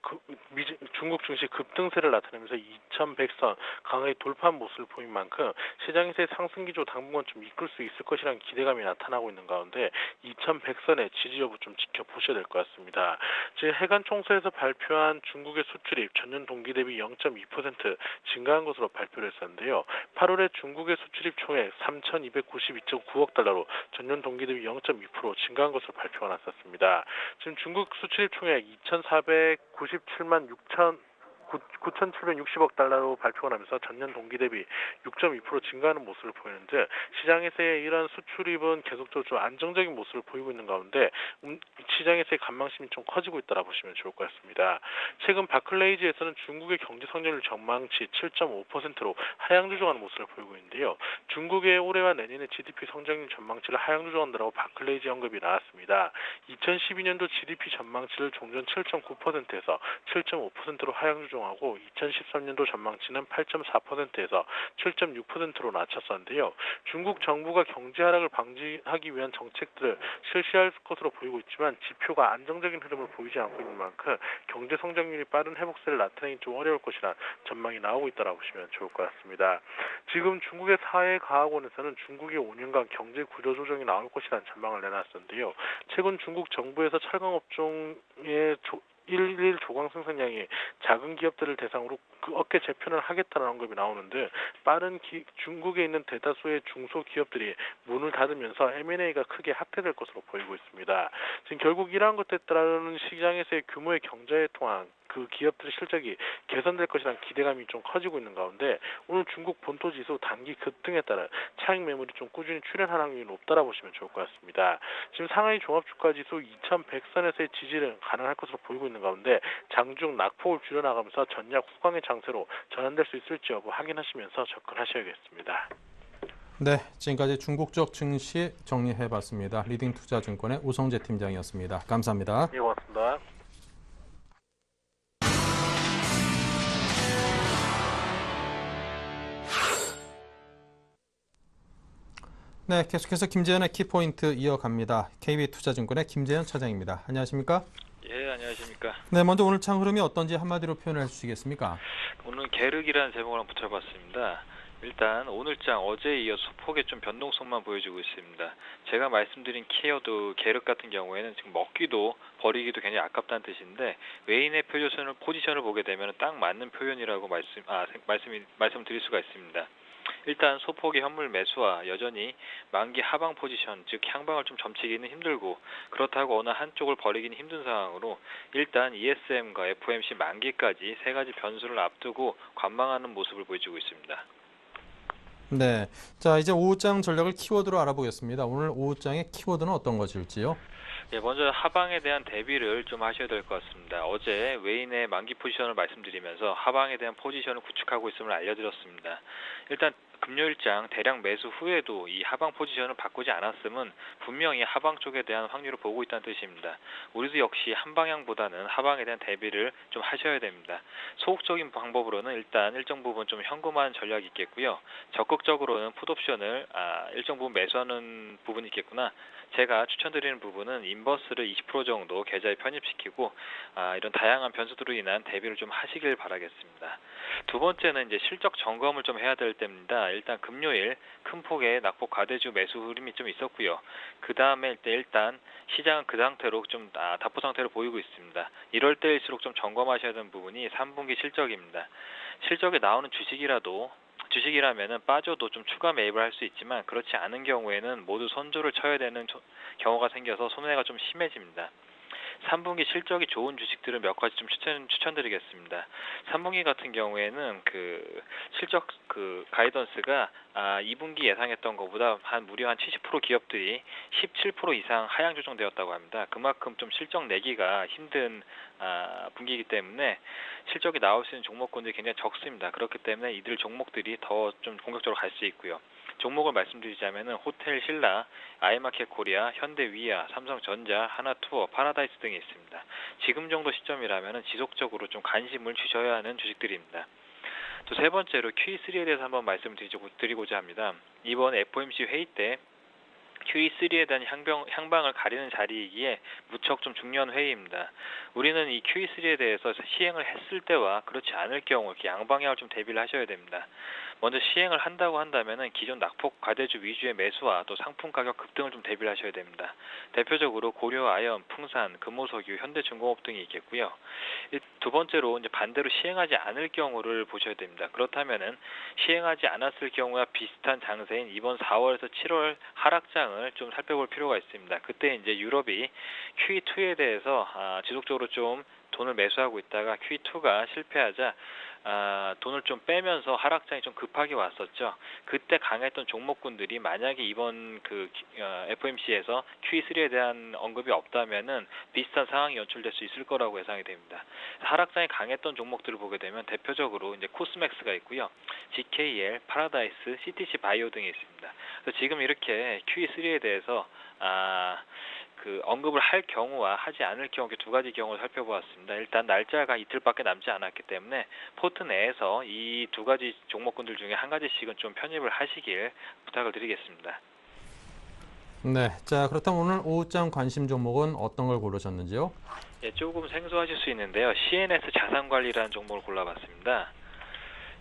중국 증시 급등세를 나타내면서 2100선 강하게 돌파한 모습을 보인 만큼 시장에서의 상승 기조 당분간 좀 이끌 수 있을 것이라는 기대감이 나타나고 있는 가운데 2100선의 지지 여부 좀 지켜보셔야 될 것 같습니다. 지금 해관 총서에서 발표한 중국의 수출입 전년 동기 대비 0.2% 증가한 것으로 발표를 했었는데요. 8월에 중국의 수출입 총액 3,292.9억 달러로 전년 동기 대비 0.2% 증가한 것으로 발표가 났었습니다. 지금 중국 수출입 총액 2,497만 9,760억 달러로 발표가 나면서 전년 동기 대비 6.2% 증가하는 모습을 보이는데 시장에서의 이러한 수출입은 계속적으로 좀 안정적인 모습을 보이고 있는 가운데 시장에서의 관망심이 좀 커지고 있다고 보시면 좋을 것 같습니다. 최근 바클레이즈에서는 중국의 경제 성장률 전망치 7.5%로 하향 조정하는 모습을 보이고 있는데요. 중국의 올해와 내년의 GDP 성장률 전망치를 하향 조정한다고 바클레이즈 언급이 나왔습니다. 2012년도 GDP 전망치를 종전 7.9%에서 7.5%로 하향 조정 하고 2013년도 전망치는 8.4%에서 7.6%로 낮췄었는데요. 중국 정부가 경제 하락을 방지하기 위한 정책들을 실시할 것으로 보이고 있지만 지표가 안정적인 흐름을 보이지 않고 있는 만큼 경제 성장률이 빠른 회복세를 나타내기 좀 어려울 것이라는 전망이 나오고 있다고 보시면 좋을 것 같습니다. 지금 중국의 사회과학원에서는 중국의 5년간 경제 구조 조정이 나올 것이라는 전망을 내놨었는데요. 최근 중국 정부에서 철강 업종의 일일 조광 생산량이 작은 기업들을 대상으로 그 어깨 재편을 하겠다는 언급이 나오는데 중국에 있는 대다수의 중소기업들이 문을 닫으면서 M&A가 크게 확대될 것으로 보이고 있습니다. 지금 결국 이러한 것들에 따르는 시장에서의 규모의 경제 통황, 그 기업들의 실적이 개선될 것이라는 기대감이 좀 커지고 있는 가운데 오늘 중국 본토 지수 단기 급등에 따라 차익 매물이 좀 꾸준히 출현할 확률이 높다라 보시면 좋을 것 같습니다. 지금 상하이 종합주가지수 2100선에서의 지지를 가능할 것으로 보이고 있는 가운데 장중 낙폭을 줄여나가면서 전략 후강의 장세로 전환될 수 있을지 여부 확인하시면서 접근하셔야겠습니다. 네, 지금까지 중국적 증시 정리해봤습니다. 리딩투자증권의 오성재 팀장이었습니다. 감사합니다. 예, 고맙습니다. 네, 계속해서 김재현의 키포인트 이어갑니다. KB투자증권의 김재현 차장입니다. 안녕하십니까? 예, 안녕하십니까. 네, 먼저 오늘 장 흐름이 어떤지 한마디로 표현해 주시겠습니까? 오늘 계륵이라는 제목을 한번 붙여봤습니다. 일단 오늘장 어제에 이어 소폭의 좀 변동성만 보여주고 있습니다. 제가 말씀드린 키워드 계륵 같은 경우에는 지금 먹기도 버리기도 굉장히 아깝다는 뜻인데 외인의 포지션을 보게 되면 딱 맞는 표현이라고 말씀드릴 수가 있습니다. 일단 소폭의 현물 매수와 여전히 만기 하방 포지션, 즉 향방을 좀 점치기는 힘들고 그렇다고 어느 한쪽을 버리기는 힘든 상황으로 일단 ESM과 FOMC 만기까지 세 가지 변수를 앞두고 관망하는 모습을 보여주고 있습니다. 네, 자 이제 오후장 전략을 키워드로 알아보겠습니다. 오늘 오후장의 키워드는 어떤 것일지요? 예, 먼저 하방에 대한 대비를 좀 하셔야 될 것 같습니다. 어제 외인의 만기 포지션을 말씀드리면서 하방에 대한 포지션을 구축하고 있음을 알려드렸습니다. 일단 금요일장 대량 매수 후에도 이 하방 포지션을 바꾸지 않았음은 분명히 하방 쪽에 대한 확률을 보고 있다는 뜻입니다. 우리도 역시 한 방향보다는 하방에 대한 대비를 좀 하셔야 됩니다. 소극적인 방법으로는 일단 일정 부분 좀 현금화하는 전략이 있겠고요. 적극적으로는 풋옵션을 일정 부분 매수하는 부분이 있겠구나. 제가 추천드리는 부분은 인버스를 20% 정도 계좌에 편입시키고 이런 다양한 변수들로 인한 대비를 좀 하시길 바라겠습니다. 두 번째는 이제 실적 점검을 좀 해야 될 때입니다. 일단 금요일 큰 폭의 낙폭 과대주 매수 흐름이 좀 있었고요. 그 다음에 일단 시장은 그 상태로 좀 답보 상태로 보이고 있습니다. 이럴 때일수록 좀 점검하셔야 되는 부분이 3분기 실적입니다. 실적에 나오는 주식이라면은 빠져도 좀 추가 매입을 할 수 있지만 그렇지 않은 경우에는 모두 선조를 쳐야 되는 경우가 생겨서 손해가 좀 심해집니다. 3분기 실적이 좋은 주식들을 몇 가지 좀 추천드리겠습니다. 3분기 같은 경우에는 그 실적 가이던스가 2분기 예상했던 것보다 무려 한 70% 기업들이 17% 이상 하향 조정되었다고 합니다. 그만큼 좀 실적 내기가 힘든 분기이기 때문에 실적이 나올 수 있는 종목군들이 굉장히 적습니다. 그렇기 때문에 이들 종목들이 더 좀 공격적으로 갈 수 있고요. 종목을 말씀드리자면은 호텔 신라, 아이마켓 코리아, 현대위아, 삼성전자, 하나투어, 파라다이스 등이 있습니다. 지금 정도 시점이라면은 지속적으로 좀 관심을 주셔야 하는 주식들입니다. 또 세 번째로 QE3에 대해서 한번 말씀드리고자 합니다. 이번 FOMC 회의 때 QE3에 대한 향방을 가리는 자리이기에 무척 좀 중요한 회의입니다. 우리는 이 QE3에 대해서 시행을 했을 때와 그렇지 않을 경우 이렇게 양방향을 좀 대비를 하셔야 됩니다. 먼저 시행을 한다고 한다면은 기존 낙폭 과대주 위주의 매수와 또 상품 가격 급등을 좀 대비를 하셔야 됩니다. 대표적으로 고려아연, 풍산, 금호석유, 현대중공업 등이 있겠고요. 두 번째로 이제 반대로 시행하지 않을 경우를 보셔야 됩니다. 그렇다면은 시행하지 않았을 경우와 비슷한 장세인 이번 4월에서 7월 하락장을 좀 살펴볼 필요가 있습니다. 그때 이제 유럽이 QE2에 대해서 지속적으로 좀 돈을 매수하고 있다가 QE2가 실패하자 돈을 좀 빼면서 하락장이 좀 급하게 왔었죠. 그때 강했던 종목군들이 만약에 이번 FOMC에서 QE3에 대한 언급이 없다면은 비슷한 상황이 연출될 수 있을 거라고 예상이 됩니다. 하락장이 강했던 종목들을 보게 되면 대표적으로 이제 코스맥스가 있고요. GKL, 파라다이스, CTC 바이오 등이 있습니다. 그래서 지금 이렇게 QE3에 대해서 언급을 할 경우와 하지 않을 경우 두 가지 경우를 살펴보았습니다. 일단 날짜가 이틀밖에 남지 않았기 때문에 포트 내에서 이 두 가지 종목군들 중에 한 가지씩은 좀 편입을 하시길 부탁을 드리겠습니다. 네, 자 그렇다면 오늘 오후장 관심 종목은 어떤 걸 고르셨는지요? 예, 조금 생소하실 수 있는데요. CNS 자산관리라는 종목을 골라봤습니다.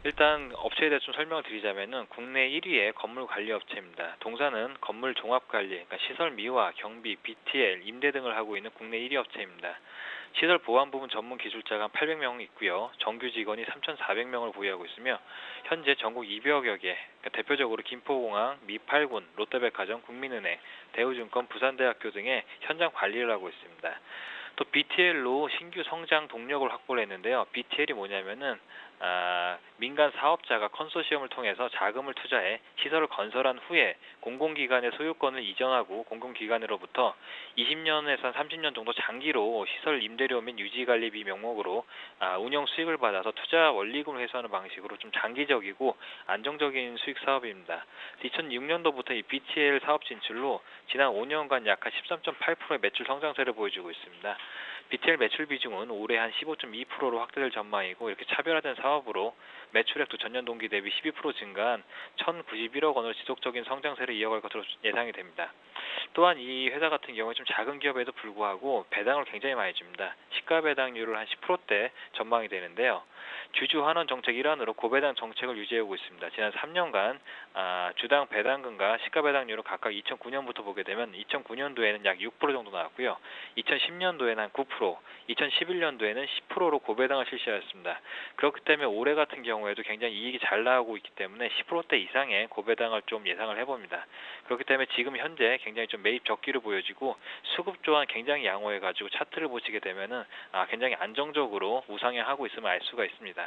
일단 업체에 대해서 좀 설명을 드리자면은 국내 1위의 건물 관리 업체입니다. 동사는 건물 종합 관리, 그러니까 시설 미화, 경비, BTL, 임대 등을 하고 있는 국내 1위 업체입니다. 시설 보안 부분 전문 기술자가 한 800명 있고요. 정규 직원이 3,400명을 보유하고 있으며 현재 전국 200여 개, 그러니까 대표적으로 김포공항, 미8군, 롯데백화점, 국민은행, 대우증권, 부산대학교 등의 현장 관리를 하고 있습니다. 또 BTL로 신규 성장 동력을 확보를 했는데요. BTL이 뭐냐면은 민간 사업자가 컨소시엄을 통해서 자금을 투자해 시설을 건설한 후에 공공기관의 소유권을 이전하고 공공기관으로부터 20년에서 30년 정도 장기로 시설 임대료 및 유지관리비 명목으로 운영 수익을 받아서 투자 원리금을 회수하는 방식으로 좀 장기적이고 안정적인 수익 사업입니다. 2006년도부터 이 BTL 사업 진출로 지난 5년간 약 한 13.8%의 매출 성장세를 보여주고 있습니다. BTL 매출 비중은 올해 한 15.2%로 확대될 전망이고 이렇게 차별화된 사업으로 매출액도 전년 동기 대비 12% 증가한 1,091억 원을 지속적인 성장세를 이어갈 것으로 예상이 됩니다. 또한 이 회사 같은 경우에 좀 작은 기업에도 불구하고 배당을 굉장히 많이 줍니다. 시가 배당률을 한 10%대 전망이 되는데요. 주주 환원 정책 일환으로 고배당 정책을 유지하고 있습니다. 지난 3년간 주당 배당금과 시가 배당률을 각각 2009년부터 보게 되면 2009년도에는 약 6% 정도 나왔고요. 2010년도에는 한 9%, 2011년도에는 10%로 고배당을 실시하였습니다. 그렇기 때문에 올해 같은 경우에도 굉장히 이익이 잘 나오고 있기 때문에 10%대 이상의 고배당을 좀 예상을 해봅니다. 그렇기 때문에 지금 현재 굉장히 좀 매입 적기를 보여지고 수급 조한 굉장히 양호해가지고 차트를 보시게 되면은 굉장히 안정적으로 우상향하고 있음을 알 수가 있습니다.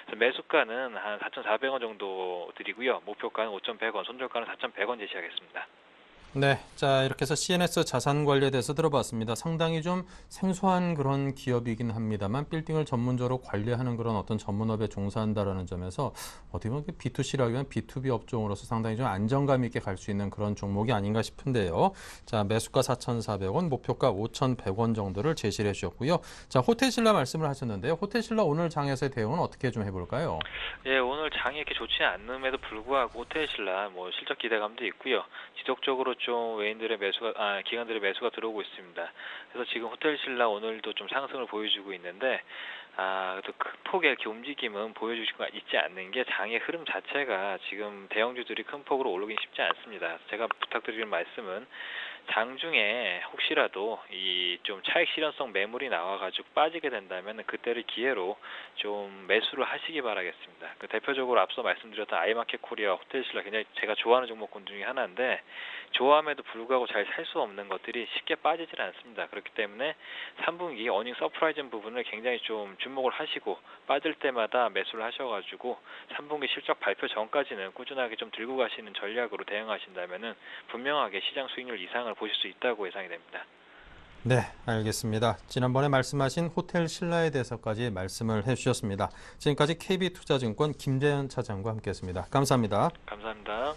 그래서 매수가는 한 4,400원 정도 드리고요. 목표가는 5,100원, 손절가는 4,100원 제시하겠습니다. 네, 자 이렇게 해서 CNS 자산 관리에 대해서 들어봤습니다. 상당히 좀 생소한 그런 기업이긴 합니다만 빌딩을 전문적으로 관리하는 그런 어떤 전문업에 종사한다라는 점에서 어떻게 보면 B2C라기보다는 B2B 업종으로서 상당히 좀 안정감 있게 갈 수 있는 그런 종목이 아닌가 싶은데요. 자 매수가 4,400원, 목표가 5,100원 정도를 제시를 해주셨고요. 자 호텔신라 말씀을 하셨는데요. 호텔신라 오늘 장에서의 대응은 어떻게 좀 해볼까요? 예, 오늘 장이 이렇게 좋지 않음에도 불구하고 호텔신라 실적 기대감도 있고요. 지속적으로 좀 외인들의 매수가 기관들의 매수가 들어오고 있습니다. 그래서 지금 호텔신라 오늘도 좀 상승을 보여주고 있는데 또 큰 폭의 이렇게 움직임은 보여줄 수가 있지 않는 게 장의 흐름 자체가 지금 대형주들이 큰 폭으로 오르긴 쉽지 않습니다. 제가 부탁드리는 말씀은 장중에 혹시라도 이 좀 차익 실현성 매물이 나와가지고 빠지게 된다면 그때를 기회로 좀 매수를 하시기 바라겠습니다. 그 대표적으로 앞서 말씀드렸던 아이마켓 코리아, 호텔신라 굉장히 제가 좋아하는 종목군 중에 하나인데 좋아함에도 불구하고 잘 살 수 없는 것들이 쉽게 빠지질 않습니다. 그렇기 때문에 3분기 어닝 서프라이즈 부분을 굉장히 좀 주목을 하시고 빠질 때마다 매수를 하셔가지고 3분기 실적 발표 전까지는 꾸준하게 좀 들고 가시는 전략으로 대응하신다면은 분명하게 시장 수익률 이상을 보실 수 있다고 예상이 됩니다. 네, 알겠습니다. 지난번에 말씀하신 호텔신라에 대해서까지 말씀을 해주셨습니다. 지금까지 KB투자증권 김재현 차장과 함께했습니다. 감사합니다. 감사합니다.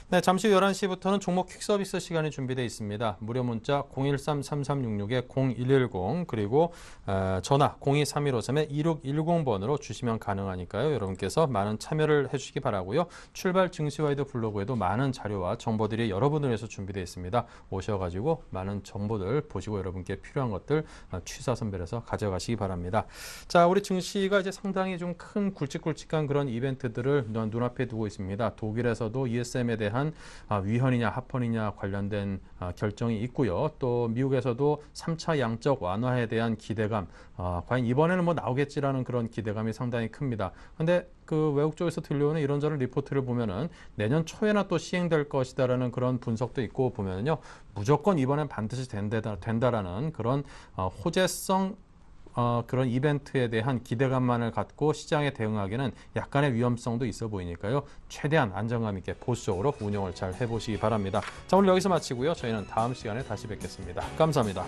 네, 잠시 후 11시부터는 종목 퀵서비스 시간이 준비되어 있습니다. 무료 문자 013-3366-0110 그리고 전화 023153-2610번으로 주시면 가능하니까요. 여러분께서 많은 참여를 해주시기 바라고요. 출발 증시와이드 블로그에도 많은 자료와 정보들이 여러분을 위해서 준비되어 있습니다. 오셔가지고 많은 정보들 보시고 여러분께 필요한 것들 취사 선별해서 가져가시기 바랍니다. 자, 우리 증시가 이제 상당히 좀 큰 굵직굵직한 그런 이벤트들을 눈앞에 두고 있습니다. 독일에서도 ESM에 대한 위헌이냐 합헌이냐 관련된 결정이 있고요. 또 미국에서도 3차 양적 완화에 대한 기대감, 과연 이번에는 뭐 나오겠지라는 그런 기대감이 상당히 큽니다. 근데 그 외국 쪽에서 들려오는 이런저런 리포트를 보면은 내년 초에나 또 시행될 것이다라는 그런 분석도 있고 보면은요, 무조건 이번엔 반드시 된다라는 그런 호재성 그런 이벤트에 대한 기대감만을 갖고 시장에 대응하기는 약간의 위험성도 있어 보이니까요. 최대한 안정감 있게 보수적으로 운영을 잘 해보시기 바랍니다. 자, 오늘 여기서 마치고요. 저희는 다음 시간에 다시 뵙겠습니다. 감사합니다.